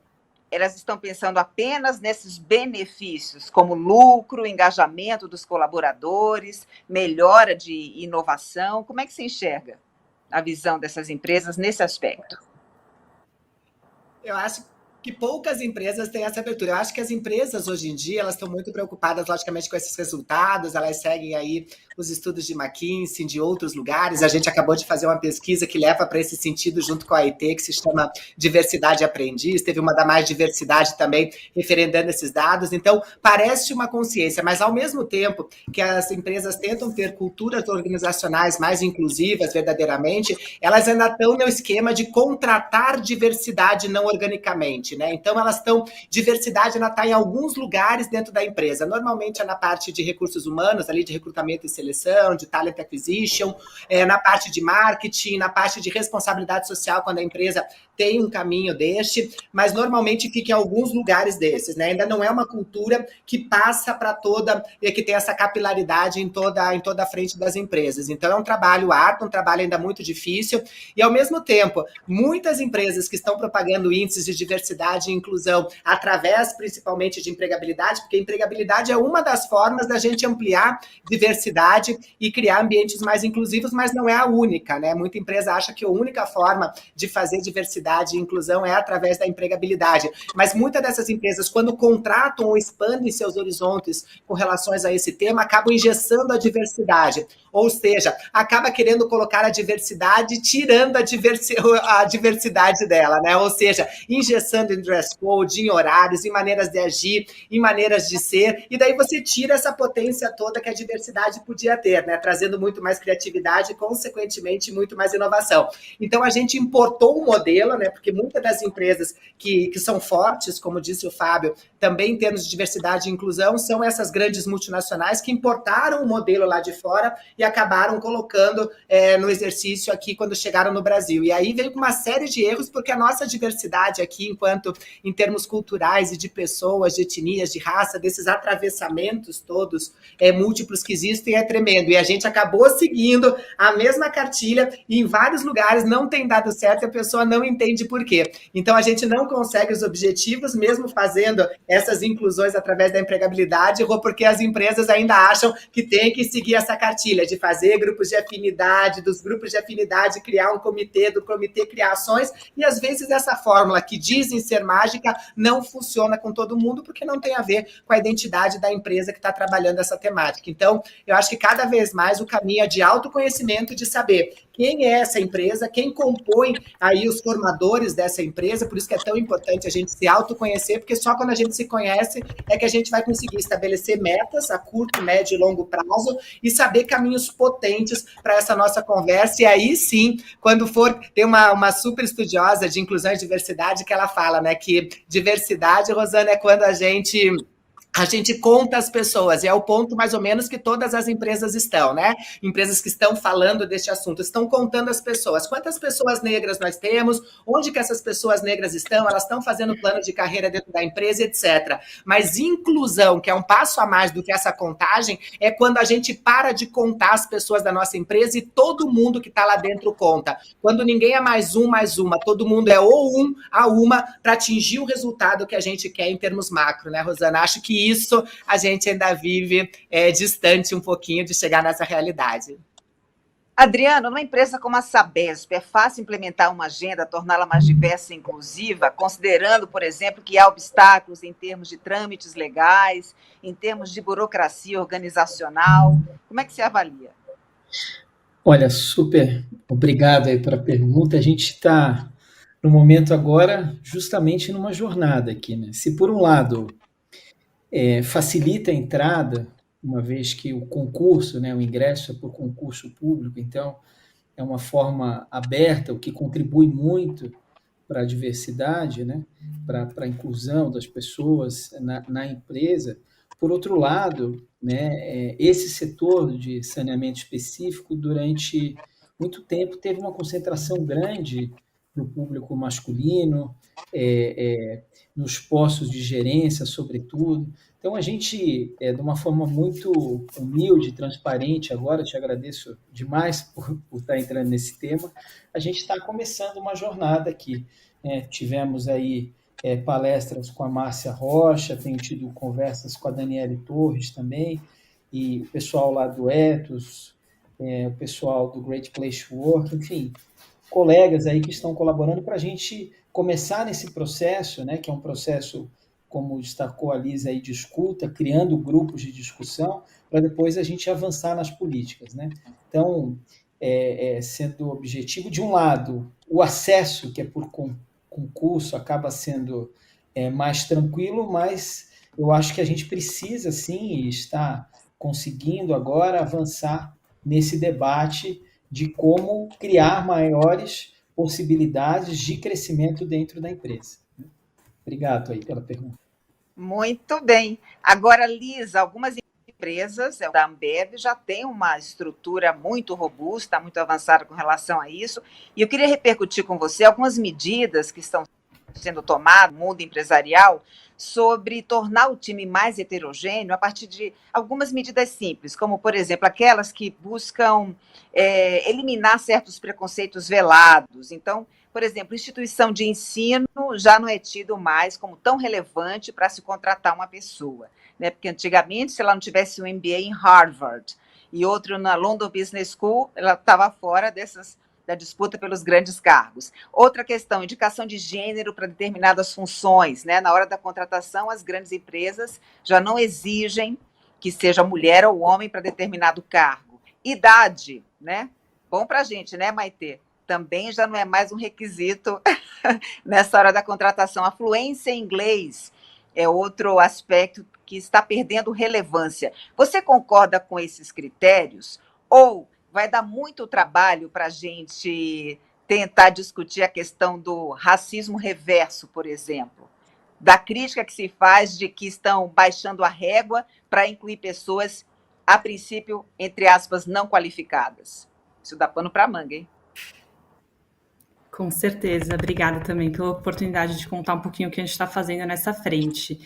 elas estão pensando apenas nesses benefícios, como lucro, engajamento dos colaboradores, melhora de inovação? Como é que se enxerga a visão dessas empresas nesse aspecto? Eu acho que poucas empresas têm essa abertura. Eu acho que as empresas, hoje em dia, elas estão muito preocupadas, logicamente, com esses resultados, elas seguem aí os estudos de McKinsey, de outros lugares. A gente acabou de fazer uma pesquisa que leva para esse sentido, junto com a AIT, que se chama Diversidade Aprendiz. Teve uma da Mais Diversidade também, referendando esses dados. Então, parece uma consciência, mas, ao mesmo tempo que as empresas tentam ter culturas organizacionais mais inclusivas, verdadeiramente, elas ainda estão no esquema de contratar diversidade não organicamente, né? Então, diversidade ainda está em alguns lugares dentro da empresa. Normalmente é na parte de recursos humanos, ali de recrutamento e seleção, de talent acquisition, na parte de marketing, na parte de responsabilidade social, quando a empresa tem um caminho deste, mas normalmente fica em alguns lugares desses, né? Ainda não é uma cultura que passa para toda, e que tem essa capilaridade em toda a frente das empresas. Então é um trabalho árduo, um trabalho ainda muito difícil, e ao mesmo tempo, muitas empresas que estão propagando índices de diversidade e inclusão através principalmente de empregabilidade, porque empregabilidade é uma das formas da gente ampliar diversidade e criar ambientes mais inclusivos, mas não é a única, né? Muita empresa acha que a única forma de fazer diversidade e inclusão é através da empregabilidade, mas muitas dessas empresas, quando contratam ou expandem seus horizontes com relações a esse tema, acabam engessando a diversidade, ou seja, acaba querendo colocar a diversidade, tirando a diversidade dela, né? Ou seja, engessando em dress code, em horários, em maneiras de agir, em maneiras de ser, e daí você tira essa potência toda que a diversidade podia ter, né? Trazendo muito mais criatividade e, consequentemente, muito mais inovação. Então, a gente importou um modelo, né? Porque muitas das empresas que são fortes, como disse o Fábio, também em termos de diversidade e inclusão, são essas grandes multinacionais que importaram o modelo lá de fora e acabaram colocando no exercício aqui quando chegaram no Brasil. E aí veio com uma série de erros, porque a nossa diversidade aqui, enquanto em termos culturais e de pessoas, de etnias, de raça, desses atravessamentos todos múltiplos que existem, é tremendo. E a gente acabou seguindo a mesma cartilha e em vários lugares não tem dado certo e a pessoa não entende por quê. Então a gente não consegue os objetivos, mesmo fazendo essas inclusões através da empregabilidade, porque as empresas ainda acham que tem que seguir essa cartilha de fazer grupos de afinidade, dos grupos de afinidade criar um comitê, do comitê criar ações, e às vezes essa fórmula que dizem ser mágica não funciona com todo mundo, porque não tem a ver com a identidade da empresa que está trabalhando essa temática. Então, eu acho que cada vez mais o caminho é de autoconhecimento, de saber quem é essa empresa, quem compõe aí os formadores dessa empresa, por isso que é tão importante a gente se autoconhecer, porque só quando a gente se conhece é que a gente vai conseguir estabelecer metas a curto, médio e longo prazo e saber caminhos potentes para essa nossa conversa. E aí sim, quando for, tem uma super estudiosa de inclusão e diversidade que ela fala, né, que diversidade, Rosana, é quando a gente conta as pessoas, e é o ponto mais ou menos que todas as empresas estão, né? Empresas que estão falando deste assunto, estão contando as pessoas. Quantas pessoas negras nós temos? Onde que essas pessoas negras estão? Elas estão fazendo plano de carreira dentro da empresa, etc. Mas inclusão, que é um passo a mais do que essa contagem, é quando a gente para de contar as pessoas da nossa empresa e todo mundo que está lá dentro conta. Quando ninguém é mais um, mais uma, todo mundo é ou um a uma para atingir o resultado que a gente quer em termos macro, né, Rosana? Acho que isso a gente ainda vive distante um pouquinho de chegar nessa realidade. Adriano, numa empresa como a Sabesp, é fácil implementar uma agenda, torná-la mais diversa e inclusiva, considerando, por exemplo, que há obstáculos em termos de trâmites legais, em termos de burocracia organizacional? Como é que você avalia? Olha, super obrigado aí pela pergunta. A gente está, no momento agora, justamente numa jornada aqui, né? Se por um lado facilita a entrada, uma vez que o concurso, né, o ingresso é por concurso público, então é uma forma aberta, o que contribui muito para a diversidade, né, para a inclusão das pessoas na empresa. Por outro lado, né, esse setor de saneamento específico, durante muito tempo, teve uma concentração grande no público masculino, nos postos de gerência, sobretudo. Então, a gente, de uma forma muito humilde e transparente, agora te agradeço demais por estar entrando nesse tema, a gente está começando uma jornada aqui. Tivemos aí palestras com a Márcia Rocha, tenho tido conversas com a Daniele Torres também, e o pessoal lá do Ethos, o pessoal do Great Place to Work, enfim, colegas aí que estão colaborando para a gente começar nesse processo, né, que é um processo, como destacou a Lisa, aí, de escuta, criando grupos de discussão, para depois a gente avançar nas políticas, né? Então, sendo objetivo, de um lado, o acesso, que é por concurso, acaba sendo mais tranquilo, mas eu acho que a gente precisa, sim, estar conseguindo agora avançar nesse debate de como criar maiores possibilidades de crescimento dentro da empresa. Obrigado aí pela pergunta. Muito bem. Agora, Lisa, algumas empresas, da Ambev, já tem uma estrutura muito robusta, muito avançada com relação a isso. E eu queria repercutir com você algumas medidas que estão sendo tomadas no mundo empresarial sobre tornar o time mais heterogêneo a partir de algumas medidas simples, como, por exemplo, aquelas que buscam eliminar certos preconceitos velados. Então, por exemplo, instituição de ensino já não é tido mais como tão relevante para se contratar uma pessoa, né? Porque antigamente, se ela não tivesse um MBA em Harvard e outro na London Business School, ela estava fora da disputa pelos grandes cargos. Outra questão, indicação de gênero para determinadas funções, né? Na hora da contratação, as grandes empresas já não exigem que seja mulher ou homem para determinado cargo. Idade, né? Bom para a gente, né, Maitê? Também já não é mais um requisito nessa hora da contratação. A fluência em inglês é outro aspecto que está perdendo relevância. Você concorda com esses critérios? Ou vai dar muito trabalho para a gente tentar discutir a questão do racismo reverso, por exemplo, da crítica que se faz de que estão baixando a régua para incluir pessoas, a princípio, entre aspas, não qualificadas? Isso dá pano para manga, hein? Com certeza, obrigada também pela oportunidade de contar um pouquinho o que a gente está fazendo nessa frente.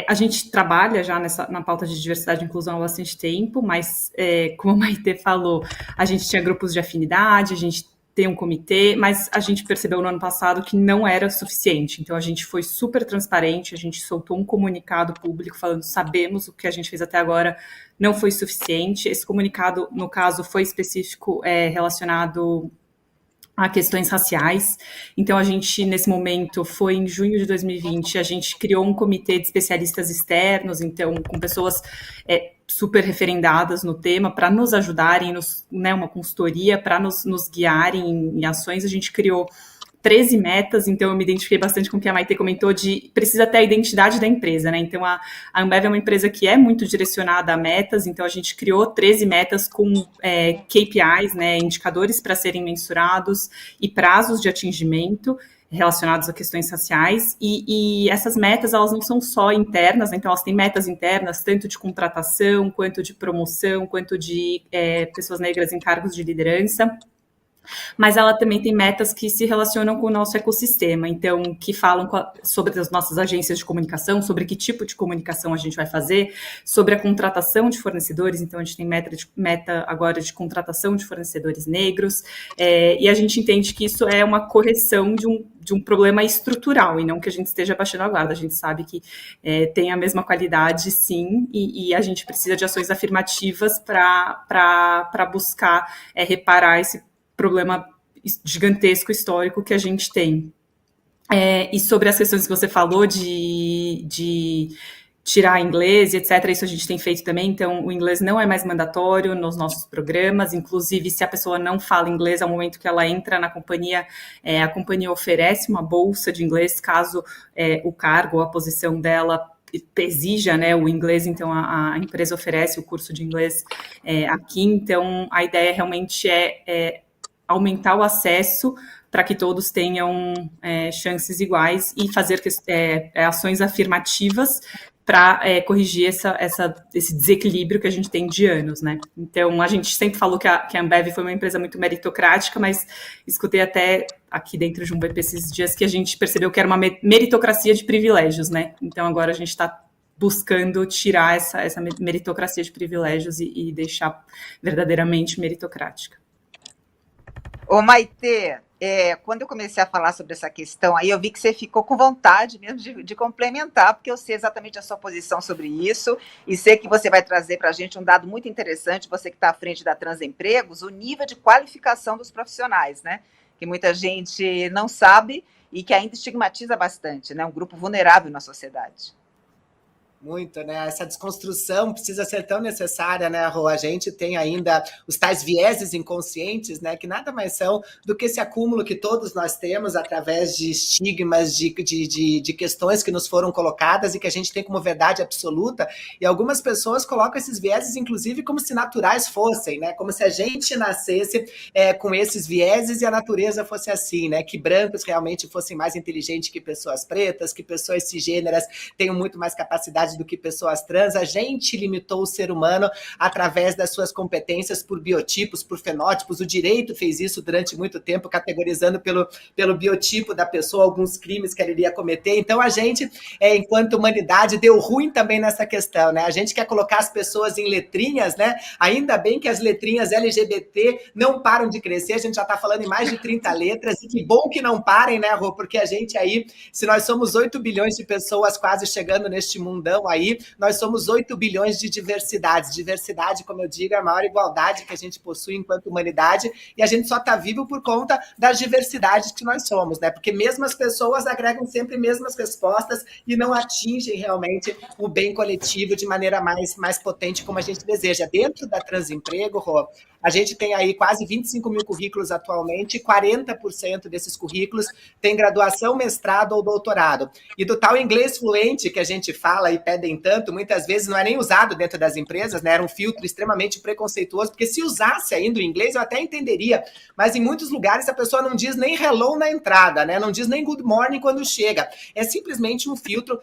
A gente trabalha já na pauta de diversidade e inclusão há bastante tempo, mas, como a Maitê falou, a gente tinha grupos de afinidade, a gente tem um comitê, mas a gente percebeu no ano passado que não era suficiente. Então, a gente foi super transparente, a gente soltou um comunicado público falando, sabemos o que a gente fez até agora não foi suficiente. Esse comunicado, no caso, foi específico relacionado a questões raciais. Então, a gente, nesse momento, foi em junho de 2020, a gente criou um comitê de especialistas externos, então, com pessoas super referendadas no tema, para nos ajudarem, uma consultoria, para nos guiarem em ações. A gente criou 13 metas, então eu me identifiquei bastante com o que a Maitê comentou de precisa ter a identidade da empresa, né? Então a Ambev é uma empresa que é muito direcionada a metas, então a gente criou 13 metas com KPIs, né, indicadores para serem mensurados e prazos de atingimento relacionados a questões raciais, e essas metas, elas não são só internas, né? Então elas têm metas internas, tanto de contratação, quanto de promoção, quanto de pessoas negras em cargos de liderança, mas ela também tem metas que se relacionam com o nosso ecossistema, então, que falam sobre as nossas agências de comunicação, sobre que tipo de comunicação a gente vai fazer, sobre a contratação de fornecedores, então a gente tem meta agora de contratação de fornecedores negros, e a gente entende que isso é uma correção de um problema estrutural, e não que a gente esteja baixando a guarda, a gente sabe que tem a mesma qualidade, sim, e a gente precisa de ações afirmativas para buscar reparar esse problema gigantesco histórico que a gente tem. E sobre as questões que você falou de tirar inglês, etc., isso a gente tem feito também, então o inglês não é mais mandatório nos nossos programas, inclusive se a pessoa não fala inglês, ao momento que ela entra na companhia, a companhia oferece uma bolsa de inglês, caso o cargo ou a posição dela exija, né, o inglês, então a empresa oferece o curso de inglês aqui, então a ideia realmente é aumentar o acesso para que todos tenham chances iguais e fazer ações afirmativas para corrigir esse desequilíbrio que a gente tem de anos, né? Então, a gente sempre falou que a Ambev foi uma empresa muito meritocrática, mas escutei até aqui dentro de um VP esses dias que a gente percebeu que era uma meritocracia de privilégios, né? Então, agora a gente está buscando tirar essa meritocracia de privilégios e deixar verdadeiramente meritocrática. Ô, Maitê, quando eu comecei a falar sobre essa questão, aí eu vi que você ficou com vontade mesmo de complementar, porque eu sei exatamente a sua posição sobre isso, e sei que você vai trazer para a gente um dado muito interessante, você que está à frente da Transempregos, o nível de qualificação dos profissionais, né? Que muita gente não sabe e que ainda estigmatiza bastante, né? Um grupo vulnerável na sociedade. Muito, né? Essa desconstrução precisa ser tão necessária, né, Rô? A gente tem ainda os tais vieses inconscientes, né, que nada mais são do que esse acúmulo que todos nós temos através de estigmas, de questões que nos foram colocadas e que a gente tem como verdade absoluta, e algumas pessoas colocam esses vieses, inclusive, como se naturais fossem, né? Como se a gente nascesse com esses vieses e a natureza fosse assim, né? Que brancos realmente fossem mais inteligentes que pessoas pretas, que pessoas cisgêneras tenham muito mais capacidade do que pessoas trans. A gente limitou o ser humano através das suas competências por biotipos, por fenótipos. O direito fez isso durante muito tempo, categorizando pelo biotipo da pessoa alguns crimes que ela iria cometer. Então, a gente, enquanto humanidade, deu ruim também nessa questão, né? A gente quer colocar as pessoas em letrinhas, né? Ainda bem que as letrinhas LGBT não param de crescer, a gente já está falando em mais de 30 letras, e que bom que não parem, né, Rô? Porque a gente aí, se nós somos 8 bilhões de pessoas quase chegando neste mundão aí, nós somos 8 bilhões de diversidades. Diversidade, como eu digo, é a maior igualdade que a gente possui enquanto humanidade, e a gente só está vivo por conta das diversidades que nós somos, né? Porque mesmas pessoas agregam sempre mesmas respostas e não atingem realmente o bem coletivo de maneira mais potente como a gente deseja. Dentro da Transemprego, Rô, a gente tem aí quase 25 mil currículos atualmente, 40% desses currículos têm graduação, mestrado ou doutorado. E do tal inglês fluente que a gente fala e pedem tanto, muitas vezes não é nem usado dentro das empresas, né? Era um filtro extremamente preconceituoso, porque se usasse ainda o inglês eu até entenderia, mas em muitos lugares a pessoa não diz nem hello na entrada, né? Não diz nem good morning quando chega. É simplesmente um filtro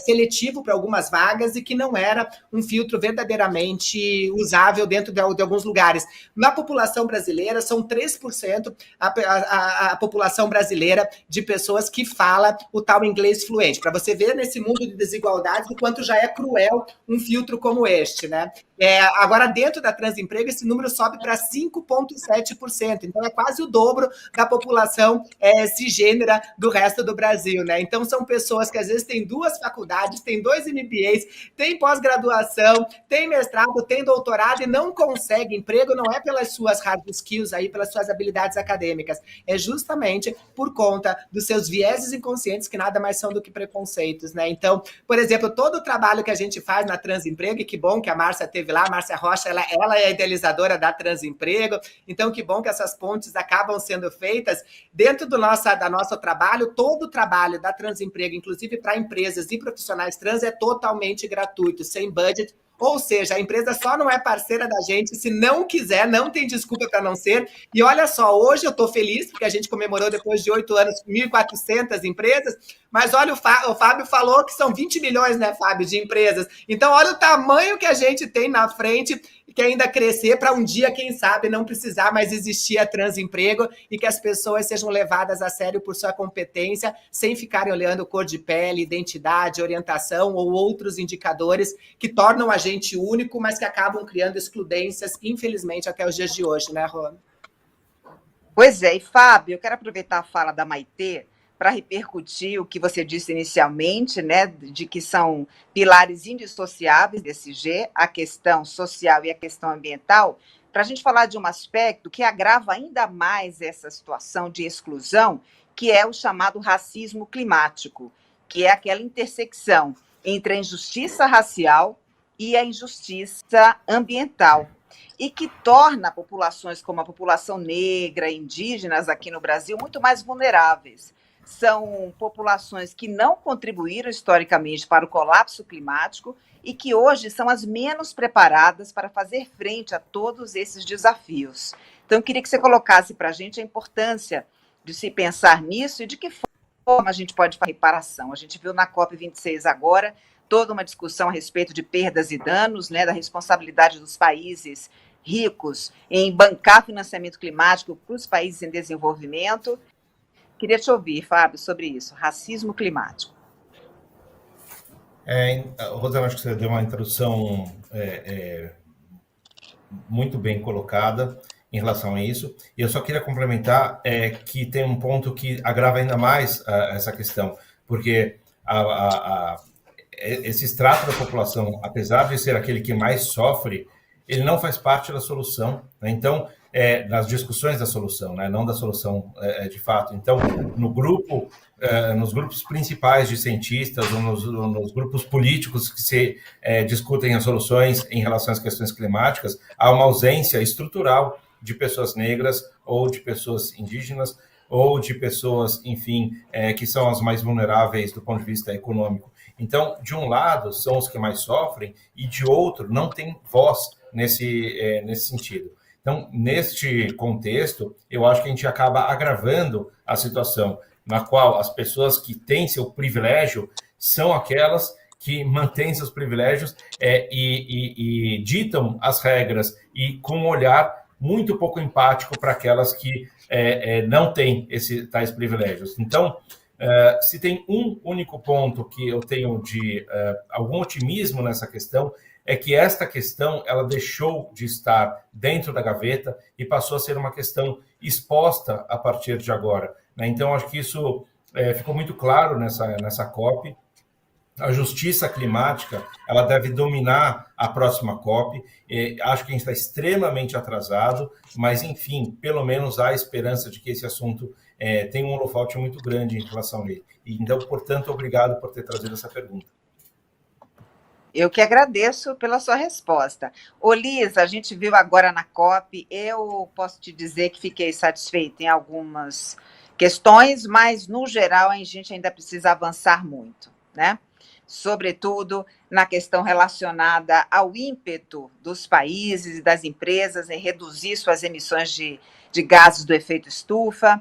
seletivo para algumas vagas e que não era um filtro verdadeiramente usável dentro de alguns lugares. Na população brasileira, são 3% a população brasileira de pessoas que fala o tal inglês fluente. Para você ver nesse mundo de desigualdades o quanto já é cruel um filtro como este, né? Agora, dentro da Transemprego, esse número sobe para 5,7%. Então, é quase o dobro da população cisgênera do resto do Brasil, né? Então, são pessoas que, às vezes, têm 2 faculdades, têm 2 MBAs, têm pós-graduação, têm mestrado, têm doutorado e não conseguem emprego. Não é pelas suas hard skills, aí, pelas suas habilidades acadêmicas. É justamente por conta dos seus vieses inconscientes, que nada mais são do que preconceitos, né? Então, por exemplo, todo o trabalho que a gente faz na Transemprego, e que bom que a Márcia teve lá, a Márcia Rocha, ela é a idealizadora da Transemprego, então que bom que essas pontes acabam sendo feitas dentro do nosso trabalho. Todo o trabalho da Transemprego, inclusive para empresas e profissionais trans, é totalmente gratuito, sem budget. Ou seja, a empresa só não é parceira da gente se não quiser, não tem desculpa para não ser. E olha só, hoje eu estou feliz, porque a gente comemorou depois de 8 anos 1.400 empresas, mas olha, o Fábio falou que são 20 milhões, né, Fábio, de empresas. Então, olha o tamanho que a gente tem na frente e que ainda crescer para um dia, quem sabe, não precisar mais existir a Transemprego e que as pessoas sejam levadas a sério por sua competência, sem ficarem olhando cor de pele, identidade, orientação ou outros indicadores que tornam a gente único, mas que acabam criando excludências, infelizmente, até os dias de hoje, né, Rô? Pois é, e Fábio, eu quero aproveitar a fala da Maitê para repercutir o que você disse inicialmente, né, de que são pilares indissociáveis desse G, a questão social e a questão ambiental, para a gente falar de um aspecto que agrava ainda mais essa situação de exclusão, que é o chamado racismo climático, que é aquela intersecção entre a injustiça racial e a injustiça ambiental, e que torna populações como a população negra, indígenas aqui no Brasil muito mais vulneráveis. São populações que não contribuíram historicamente para o colapso climático e que hoje são as menos preparadas para fazer frente a todos esses desafios. Então, eu queria que você colocasse para a gente a importância de se pensar nisso e de que forma a gente pode fazer reparação. A gente viu na COP26 agora toda uma discussão a respeito de perdas e danos, né, da responsabilidade dos países ricos em bancar financiamento climático para os países em desenvolvimento. Queria te ouvir, Fábio, sobre isso, racismo climático. Rosana, acho que você deu uma introdução muito bem colocada em relação a isso. E eu só queria complementar que tem um ponto que agrava ainda mais essa questão, porque esse extrato da população, apesar de ser aquele que mais sofre, ele não faz parte da solução, né? Então, nas discussões da solução, né? Não da solução de fato. Então, nos grupos principais de cientistas, ou nos grupos políticos que se discutem as soluções em relação às questões climáticas, há uma ausência estrutural de pessoas negras ou de pessoas indígenas ou de pessoas, enfim, que são as mais vulneráveis do ponto de vista econômico. Então, de um lado, são os que mais sofrem e, de outro, não tem voz nesse sentido. Então, neste contexto, eu acho que a gente acaba agravando a situação na qual as pessoas que têm seu privilégio são aquelas que mantêm seus privilégios e ditam as regras e com um olhar muito pouco empático para aquelas que não têm tais privilégios. Então, se tem um único ponto que eu tenho de algum otimismo nessa questão, é que esta questão ela deixou de estar dentro da gaveta e passou a ser uma questão exposta a partir de agora, né? Então, acho que isso ficou muito claro nessa COP. A justiça climática ela deve dominar a próxima COP. Acho que a gente está extremamente atrasado, mas, enfim, pelo menos há esperança de que esse assunto tem um holofote muito grande em relação a ele. Então, portanto, obrigado por ter trazido essa pergunta. Eu que agradeço pela sua resposta. Ô, Lisa, a gente viu agora na COP, eu posso te dizer que fiquei satisfeita em algumas questões, mas, no geral, a gente ainda precisa avançar muito, né? Sobretudo na questão relacionada ao ímpeto dos países e das empresas em reduzir suas emissões de gases do efeito estufa.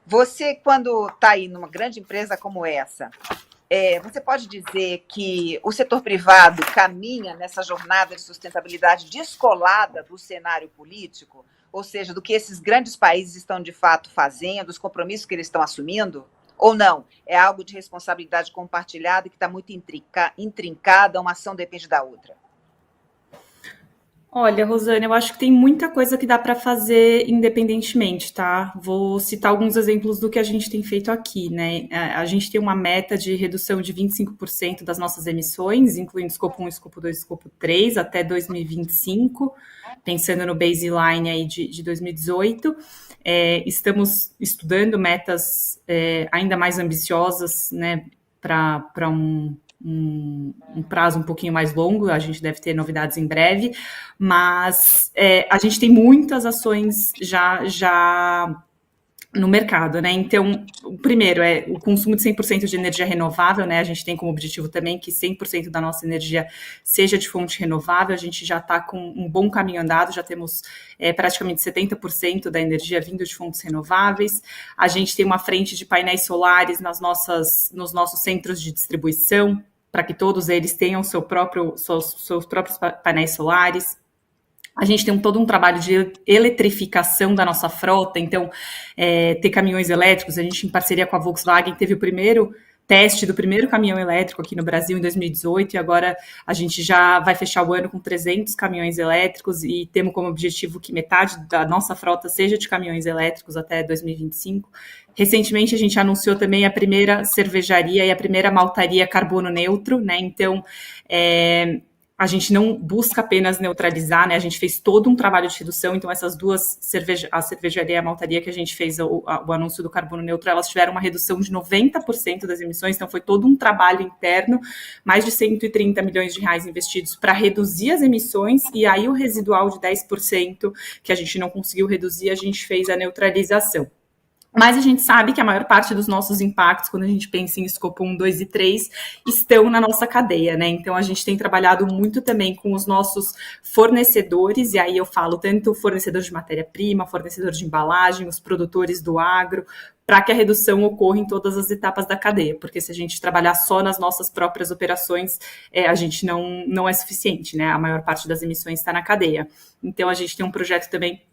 Você, quando está aí numa grande empresa como essa, você pode dizer que o setor privado caminha nessa jornada de sustentabilidade descolada do cenário político, ou seja, do que esses grandes países estão de fato fazendo, os compromissos que eles estão assumindo? Ou não? É algo de responsabilidade compartilhada que está muito intrincada, uma ação depende da outra? Olha, Rosane, eu acho que tem muita coisa que dá para fazer independentemente, tá? Vou citar alguns exemplos do que a gente tem feito aqui, né? A gente tem uma meta de redução de 25% das nossas emissões, incluindo escopo 1, escopo 2, escopo 3, até 2025, pensando no baseline aí de 2018. Estamos estudando metas ainda mais ambiciosas, né, para um prazo um pouquinho mais longo, a gente deve ter novidades em breve, mas a gente tem muitas ações já no mercado, né? Então, o primeiro é o consumo de 100% de energia renovável, né? A gente tem como objetivo também que 100% da nossa energia seja de fonte renovável, a gente já está com um bom caminho andado, já temos praticamente 70% da energia vindo de fontes renováveis, a gente tem uma frente de painéis solares nos nossos centros de distribuição, para que todos eles tenham seus próprios painéis solares. A gente tem todo um trabalho de eletrificação da nossa frota, então, ter caminhões elétricos, a gente, em parceria com a Volkswagen, teve o primeiro teste do primeiro caminhão elétrico aqui no Brasil em 2018, e agora a gente já vai fechar o ano com 300 caminhões elétricos e temos como objetivo que metade da nossa frota seja de caminhões elétricos até 2025. Recentemente, a gente anunciou também a primeira cervejaria e a primeira maltaria carbono neutro, né? Então, a gente não busca apenas neutralizar, né? A gente fez todo um trabalho de redução, então essas duas, a cervejaria e a maltaria que a gente fez o anúncio do carbono neutro, elas tiveram uma redução de 90% das emissões, então foi todo um trabalho interno, mais de 130 milhões de reais investidos para reduzir as emissões, e aí o residual de 10% que a gente não conseguiu reduzir, a gente fez a neutralização. Mas a gente sabe que a maior parte dos nossos impactos, quando a gente pensa em escopo 1, 2 e 3, estão na nossa cadeia, né? Então, a gente tem trabalhado muito também com os nossos fornecedores, e aí eu falo tanto fornecedor de matéria-prima, fornecedor de embalagem, os produtores do agro, para que a redução ocorra em todas as etapas da cadeia, porque se a gente trabalhar só nas nossas próprias operações, a gente não é suficiente, né? A maior parte das emissões está na cadeia. Então, a gente tem um projeto também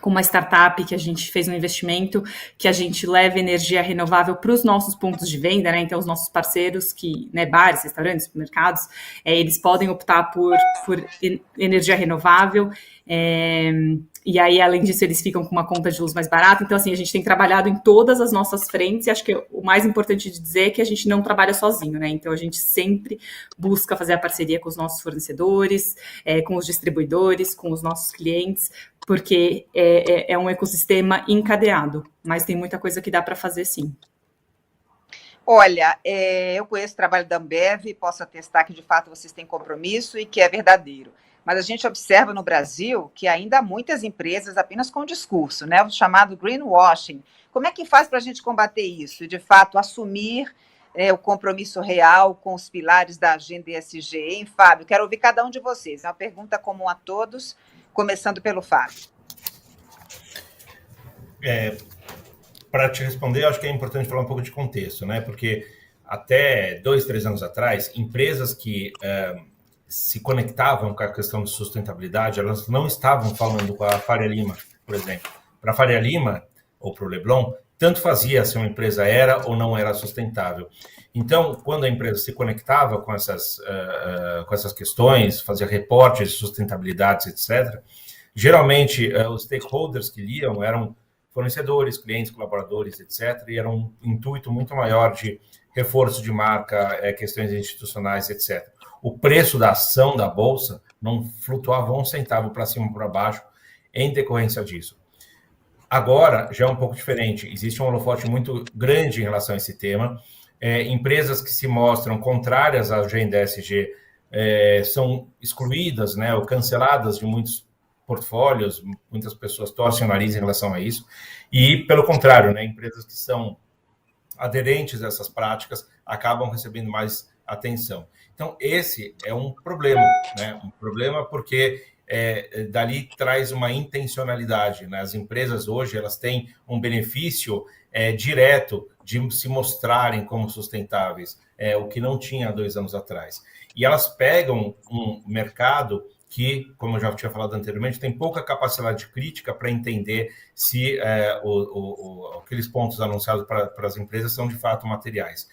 com uma startup que a gente fez um investimento, que a gente leva energia renovável para os nossos pontos de venda, né? Então, os nossos parceiros, né, bares, restaurantes, supermercados, eles podem optar por energia renovável, e aí, além disso, eles ficam com uma conta de luz mais barata. Então, assim, a gente tem trabalhado em todas as nossas frentes, e acho que o mais importante de dizer é que a gente não trabalha sozinho, né? Então, a gente sempre busca fazer a parceria com os nossos fornecedores, com os distribuidores, com os nossos clientes, porque é um ecossistema encadeado, mas tem muita coisa que dá para fazer, sim. Olha, eu conheço o trabalho da Ambev e posso atestar que, de fato, vocês têm compromisso e que é verdadeiro. Mas a gente observa no Brasil que ainda há muitas empresas apenas com discurso, né? O chamado greenwashing. Como é que faz para a gente combater isso? E, de fato, assumir o compromisso real com os pilares da agenda ESG, hein, Fábio? Quero ouvir cada um de vocês. É uma pergunta comum a todos, começando pelo Fábio. Para te responder, eu acho que é importante falar um pouco de contexto, né? Porque até 2, 3 anos atrás, empresas que se conectavam com a questão de sustentabilidade, elas não estavam falando com a Faria Lima, por exemplo. Para a Faria Lima, ou para o Leblon, tanto fazia se uma empresa era ou não era sustentável. Então, quando a empresa se conectava com essas questões, fazia reportes de sustentabilidade, etc., geralmente os stakeholders que liam eram fornecedores, clientes, colaboradores, etc., e era um intuito muito maior de reforço de marca, questões institucionais, etc. O preço da ação da Bolsa não flutuava um centavo para cima ou para baixo em decorrência disso. Agora, já é um pouco diferente. Existe um holofote muito grande em relação a esse tema. Empresas que se mostram contrárias à agenda ESG são excluídas, né, ou canceladas de muitos portfólios, muitas pessoas torcem o nariz em relação a isso. E, pelo contrário, né, empresas que são aderentes a essas práticas acabam recebendo mais atenção. Então, esse é um problema, né? Um problema porque dali traz uma intencionalidade, né? As empresas hoje elas têm um benefício direto de se mostrarem como sustentáveis, o que não tinha há 2 anos atrás. E elas pegam um mercado que, como eu já tinha falado anteriormente, tem pouca capacidade crítica para entender se aqueles pontos anunciados para as empresas são de fato materiais.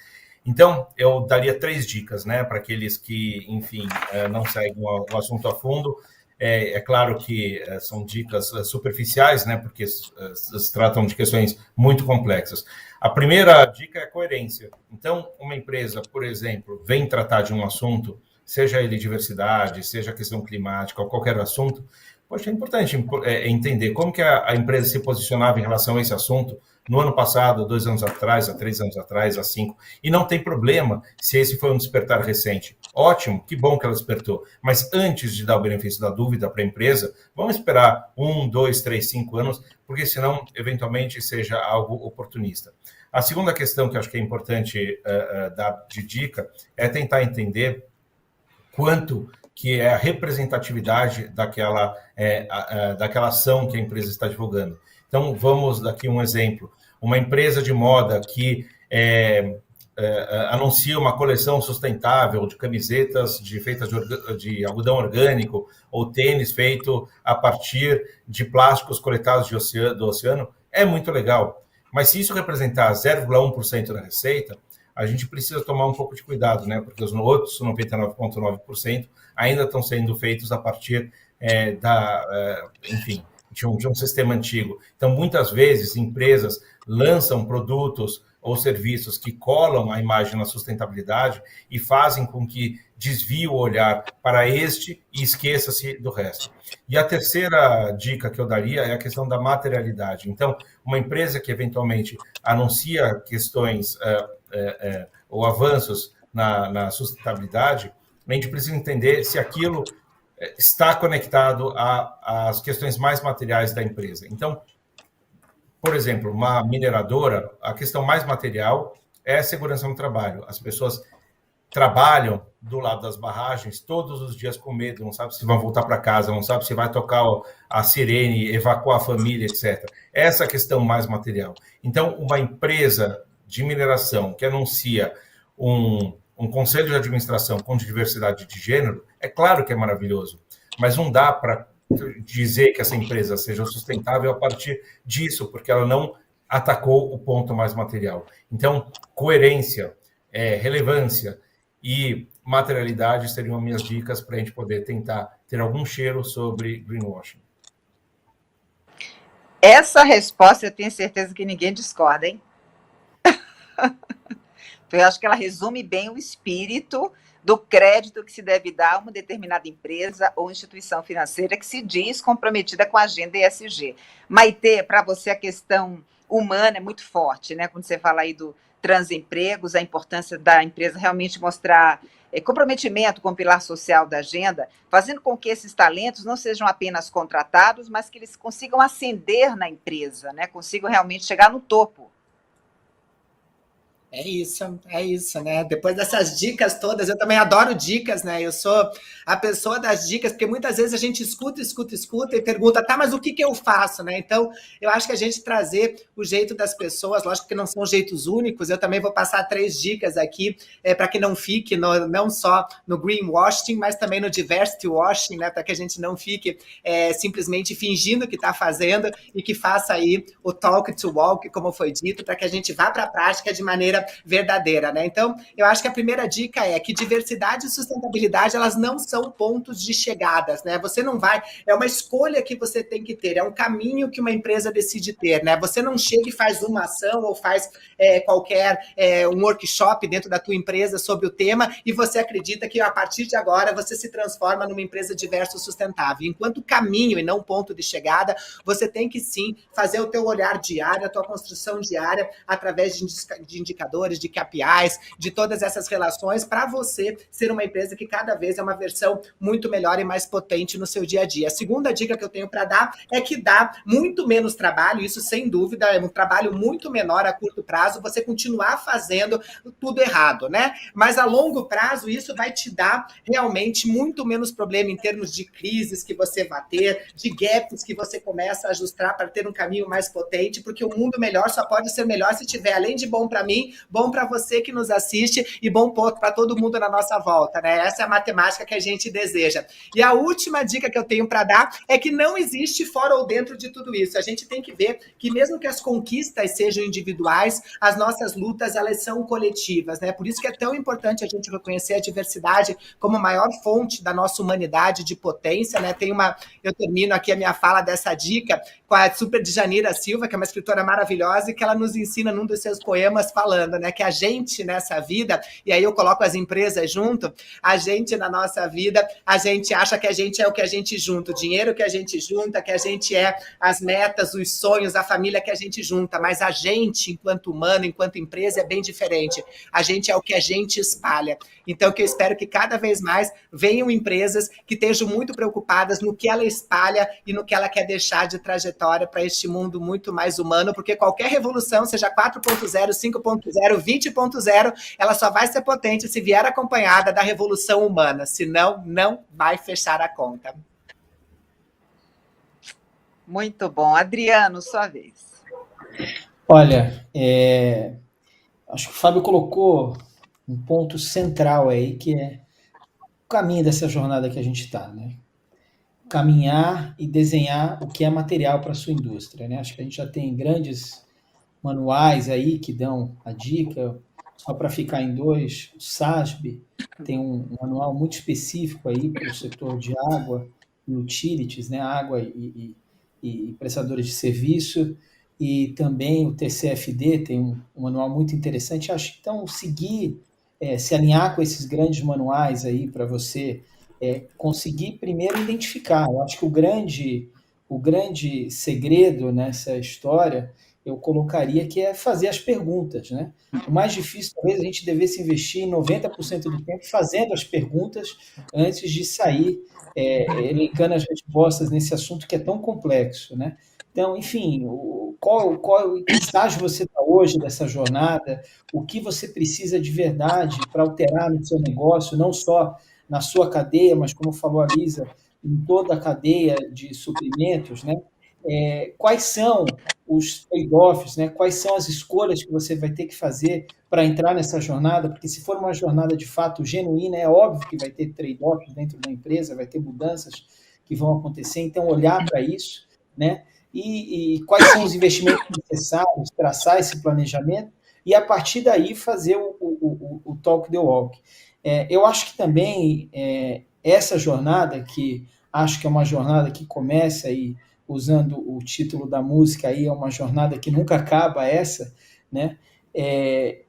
Então, eu daria 3 dicas, né, para aqueles que, enfim, não seguem o assunto a fundo. É claro que são dicas superficiais, né, porque se tratam de questões muito complexas. A primeira dica é coerência. Então, uma empresa, por exemplo, vem tratar de um assunto, seja ele diversidade, seja questão climática ou qualquer assunto, poxa, é importante entender como que a empresa se posicionava em relação a esse assunto no ano passado, 2 anos atrás, há 3 anos atrás, há 5. E não tem problema se esse foi um despertar recente. Ótimo, que bom que ela despertou. Mas antes de dar o benefício da dúvida para a empresa, vamos esperar 1, 2, 3, 5 anos, porque senão, eventualmente, seja algo oportunista. A segunda questão que eu acho que é importante dar de dica é tentar entender quanto que é a representatividade daquela ação que a empresa está divulgando. Então, vamos daqui um exemplo. Uma empresa de moda que anuncia uma coleção sustentável de camisetas feitas de algodão orgânico ou tênis feito a partir de plásticos coletados do oceano, é muito legal. Mas se isso representar 0,1% da receita, a gente precisa tomar um pouco de cuidado, né? Porque os outros 99,9% ainda estão sendo feitos a partir enfim, de um sistema antigo. Então, muitas vezes, empresas lançam produtos ou serviços que colam a imagem na sustentabilidade e fazem com que desvie o olhar para este e esqueça-se do resto. E a terceira dica que eu daria é a questão da materialidade. Então, uma empresa que eventualmente anuncia questões ou avanços na sustentabilidade, a gente precisa entender se aquilo está conectado às questões mais materiais da empresa. Então, por exemplo, uma mineradora, a questão mais material é a segurança no trabalho. As pessoas trabalham do lado das barragens todos os dias com medo, não sabe se vão voltar para casa, não sabe se vai tocar a sirene, evacuar a família, etc. Essa é a questão mais material. Então, uma empresa de mineração que anuncia um conselho de administração com diversidade de gênero, é claro que é maravilhoso, mas não dá para dizer que essa empresa seja sustentável a partir disso, porque ela não atacou o ponto mais material. Então, coerência, relevância e materialidade seriam minhas dicas para a gente poder tentar ter algum cheiro sobre greenwashing. Essa resposta eu tenho certeza que ninguém discorda, hein? Eu acho que ela resume bem o espírito do crédito que se deve dar a uma determinada empresa ou instituição financeira que se diz comprometida com a agenda ESG. Maitê, para você a questão humana é muito forte, né? Quando você fala aí do transempregos, a importância da empresa realmente mostrar comprometimento com o pilar social da agenda, fazendo com que esses talentos não sejam apenas contratados, mas que eles consigam ascender na empresa, né? Consigam realmente chegar no topo. É isso, né? Depois dessas dicas todas, eu também adoro dicas, né? Eu sou a pessoa das dicas, porque muitas vezes a gente escuta e pergunta, tá, mas o que que eu faço, né? Então, eu acho que a gente trazer o jeito das pessoas, lógico que não são jeitos únicos, eu também vou passar 3 dicas aqui, para que não fique não só no greenwashing, mas também no diversity washing, né? Para que a gente não fique simplesmente fingindo que está fazendo e que faça aí o talk to walk, como foi dito, para que a gente vá para a prática de maneira verdadeira, né? Então, eu acho que a primeira dica é que diversidade e sustentabilidade, elas não são pontos de chegadas, né? Você não vai, é uma escolha que você tem que ter, é um caminho que uma empresa decide ter, né? Você não chega e faz uma ação ou faz qualquer um workshop dentro da tua empresa sobre o tema e você acredita que a partir de agora você se transforma numa empresa diversa e sustentável. Enquanto caminho e não ponto de chegada, você tem que sim fazer o teu olhar diário, a tua construção diária através de indicadores, de KPIs, de todas essas relações, para você ser uma empresa que cada vez é uma versão muito melhor e mais potente no seu dia a dia. A segunda dica que eu tenho para dar é que dá muito menos trabalho, isso sem dúvida, é um trabalho muito menor a curto prazo, você continuar fazendo tudo errado, né? Mas a longo prazo, isso vai te dar realmente muito menos problema em termos de crises que você vai ter, de gaps que você começa a ajustar para ter um caminho mais potente, porque o mundo melhor só pode ser melhor se tiver, além de bom para mim, bom para você que nos assiste e bom para todo mundo na nossa volta, né? Essa é a matemática que a gente deseja. E a última dica que eu tenho para dar é que não existe fora ou dentro de tudo isso. A gente tem que ver que mesmo que as conquistas sejam individuais, as nossas lutas, elas são coletivas, né? Por isso que é tão importante a gente reconhecer a diversidade como maior fonte da nossa humanidade de potência, né? Eu termino aqui a minha fala dessa dica com a Super Djanira Silva, que é uma escritora maravilhosa e que ela nos ensina num dos seus poemas falando, né, que a gente nessa vida, e aí eu coloco as empresas junto, a gente na nossa vida, a gente acha que a gente é o que a gente junta, o dinheiro que a gente junta, que a gente é as metas, os sonhos, a família que a gente junta, mas a gente, enquanto humano, enquanto empresa, é bem diferente. A gente é o que a gente espalha. Então, que eu espero que cada vez mais venham empresas que estejam muito preocupadas no que ela espalha e no que ela quer deixar de trajetória para este mundo muito mais humano, porque qualquer revolução, seja 4.0, 5.0, 20.0, ela só vai ser potente se vier acompanhada da revolução humana, senão não vai fechar a conta. Muito bom. Adriano, sua vez. Olha, acho que o Fábio colocou um ponto central aí, que é o caminho dessa jornada que a gente está, né? Caminhar e desenhar o que é material para a sua indústria, né? Acho que a gente já tem grandes manuais aí que dão a dica, só para ficar em dois, o SASB tem um manual muito específico aí para o setor de água e utilities, né? Água e prestadores de serviço, e também o TCFD tem um manual muito interessante. Acho que então seguir, se alinhar com esses grandes manuais aí para você conseguir primeiro identificar. Eu acho que o grande segredo nessa história eu colocaria que é fazer as perguntas, né? O mais difícil, talvez, a gente devesse investir em 90% do tempo fazendo as perguntas antes de sair elencando as respostas nesse assunto que é tão complexo, né? Então, enfim, em que estágio você está hoje dessa jornada? O que você precisa de verdade para alterar no seu negócio, não só na sua cadeia, mas como falou a Lisa, em toda a cadeia de suprimentos, né? Quais são os trade-offs, né? Quais são as escolhas que você vai ter que fazer para entrar nessa jornada? Porque se for uma jornada de fato genuína, é óbvio que vai ter trade-offs dentro da empresa, vai ter mudanças que vão acontecer, então olhar para isso, né? E quais são os investimentos necessários, traçar esse planejamento e a partir daí fazer o talk the walk. Eu acho que também essa jornada, que acho que é uma jornada que começa aí, usando o título da música aí, é uma jornada que nunca acaba essa, né?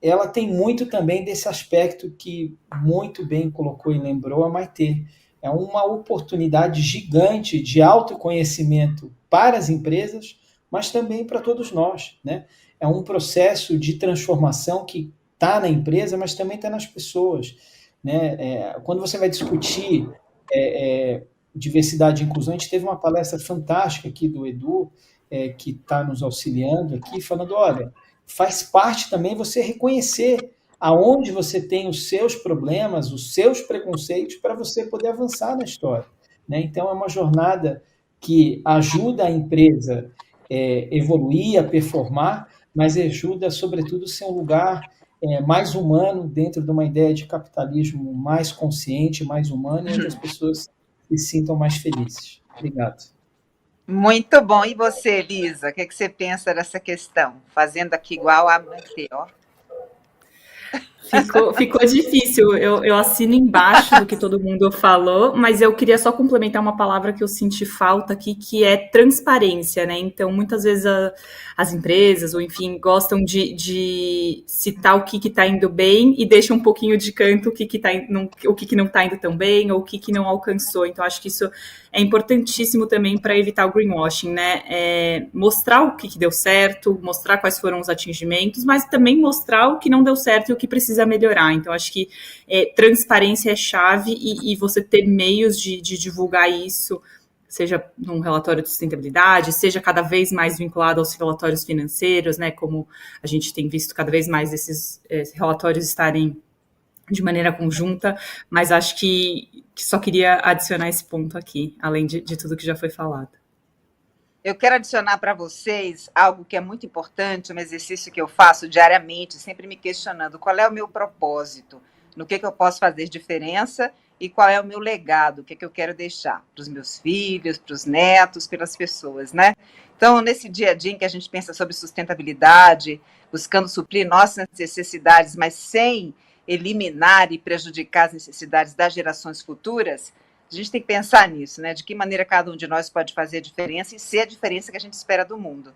Ela tem muito também desse aspecto que muito bem colocou e lembrou a Maitê. É uma oportunidade gigante de autoconhecimento para as empresas, mas também para todos nós, né? É um processo de transformação que está na empresa, mas também está nas pessoas, né? Quando você vai discutir diversidade e inclusão, a gente teve uma palestra fantástica aqui do Edu, que está nos auxiliando aqui, falando, olha, faz parte também você reconhecer aonde você tem os seus problemas, os seus preconceitos, para você poder avançar na história, né? Então, é uma jornada que ajuda a empresa evoluir, a performar, mas ajuda, sobretudo, a ser um lugar mais humano, dentro de uma ideia de capitalismo mais consciente, mais humano, e onde as pessoas se sintam mais felizes. Obrigado. Muito bom. E você, Elisa, o que você pensa dessa questão? Fazendo aqui igual a Matê, ó. Ficou difícil, eu assino embaixo do que todo mundo falou, mas eu queria só complementar uma palavra que eu senti falta aqui, que é transparência, né? Então, muitas vezes as empresas, ou enfim, gostam de citar o que está indo bem e deixam um pouquinho de canto o que não está indo tão bem, ou o que não alcançou. Então, acho que isso é importantíssimo também para evitar o greenwashing, né? Mostrar o que deu certo, mostrar quais foram os atingimentos, mas também mostrar o que não deu certo e o que precisa melhorar. Então, acho que transparência é chave e você ter meios de divulgar isso, seja num relatório de sustentabilidade, seja cada vez mais vinculado aos relatórios financeiros, né? Como a gente tem visto cada vez mais esses relatórios estarem de maneira conjunta, mas acho que só queria adicionar esse ponto aqui, além de tudo que já foi falado. Eu quero adicionar para vocês algo que é muito importante, um exercício que eu faço diariamente, sempre me questionando qual é o meu propósito, no que eu posso fazer diferença e qual é o meu legado, o que eu quero deixar para os meus filhos, para os netos, pelas pessoas, né? Então, nesse dia a dia em que a gente pensa sobre sustentabilidade, buscando suprir nossas necessidades, mas sem eliminar e prejudicar as necessidades das gerações futuras, a gente tem que pensar nisso, né? De que maneira cada um de nós pode fazer a diferença e ser a diferença que a gente espera do mundo.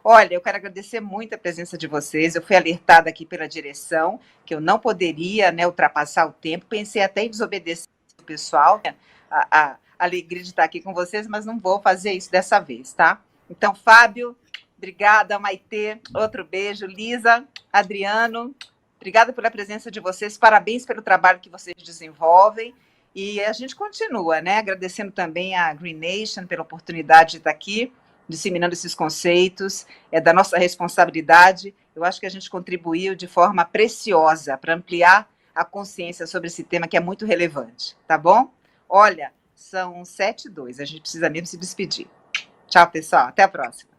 Olha, eu quero agradecer muito a presença de vocês. Eu fui alertada aqui pela direção que eu não poderia, né, ultrapassar o tempo. Pensei até em desobedecer o pessoal, né? A alegria de estar aqui com vocês, mas não vou fazer isso dessa vez, tá? Então, Fábio, obrigada. Maitê, outro beijo. Lisa, Adriano, obrigada pela presença de vocês. Parabéns pelo trabalho que vocês desenvolvem. E a gente continua, né? Agradecendo também a Green Nation pela oportunidade de estar aqui, disseminando esses conceitos, é da nossa responsabilidade. Eu acho que a gente contribuiu de forma preciosa para ampliar a consciência sobre esse tema que é muito relevante, tá bom? Olha, são 7h02, a gente precisa mesmo se despedir. Tchau, pessoal, até a próxima.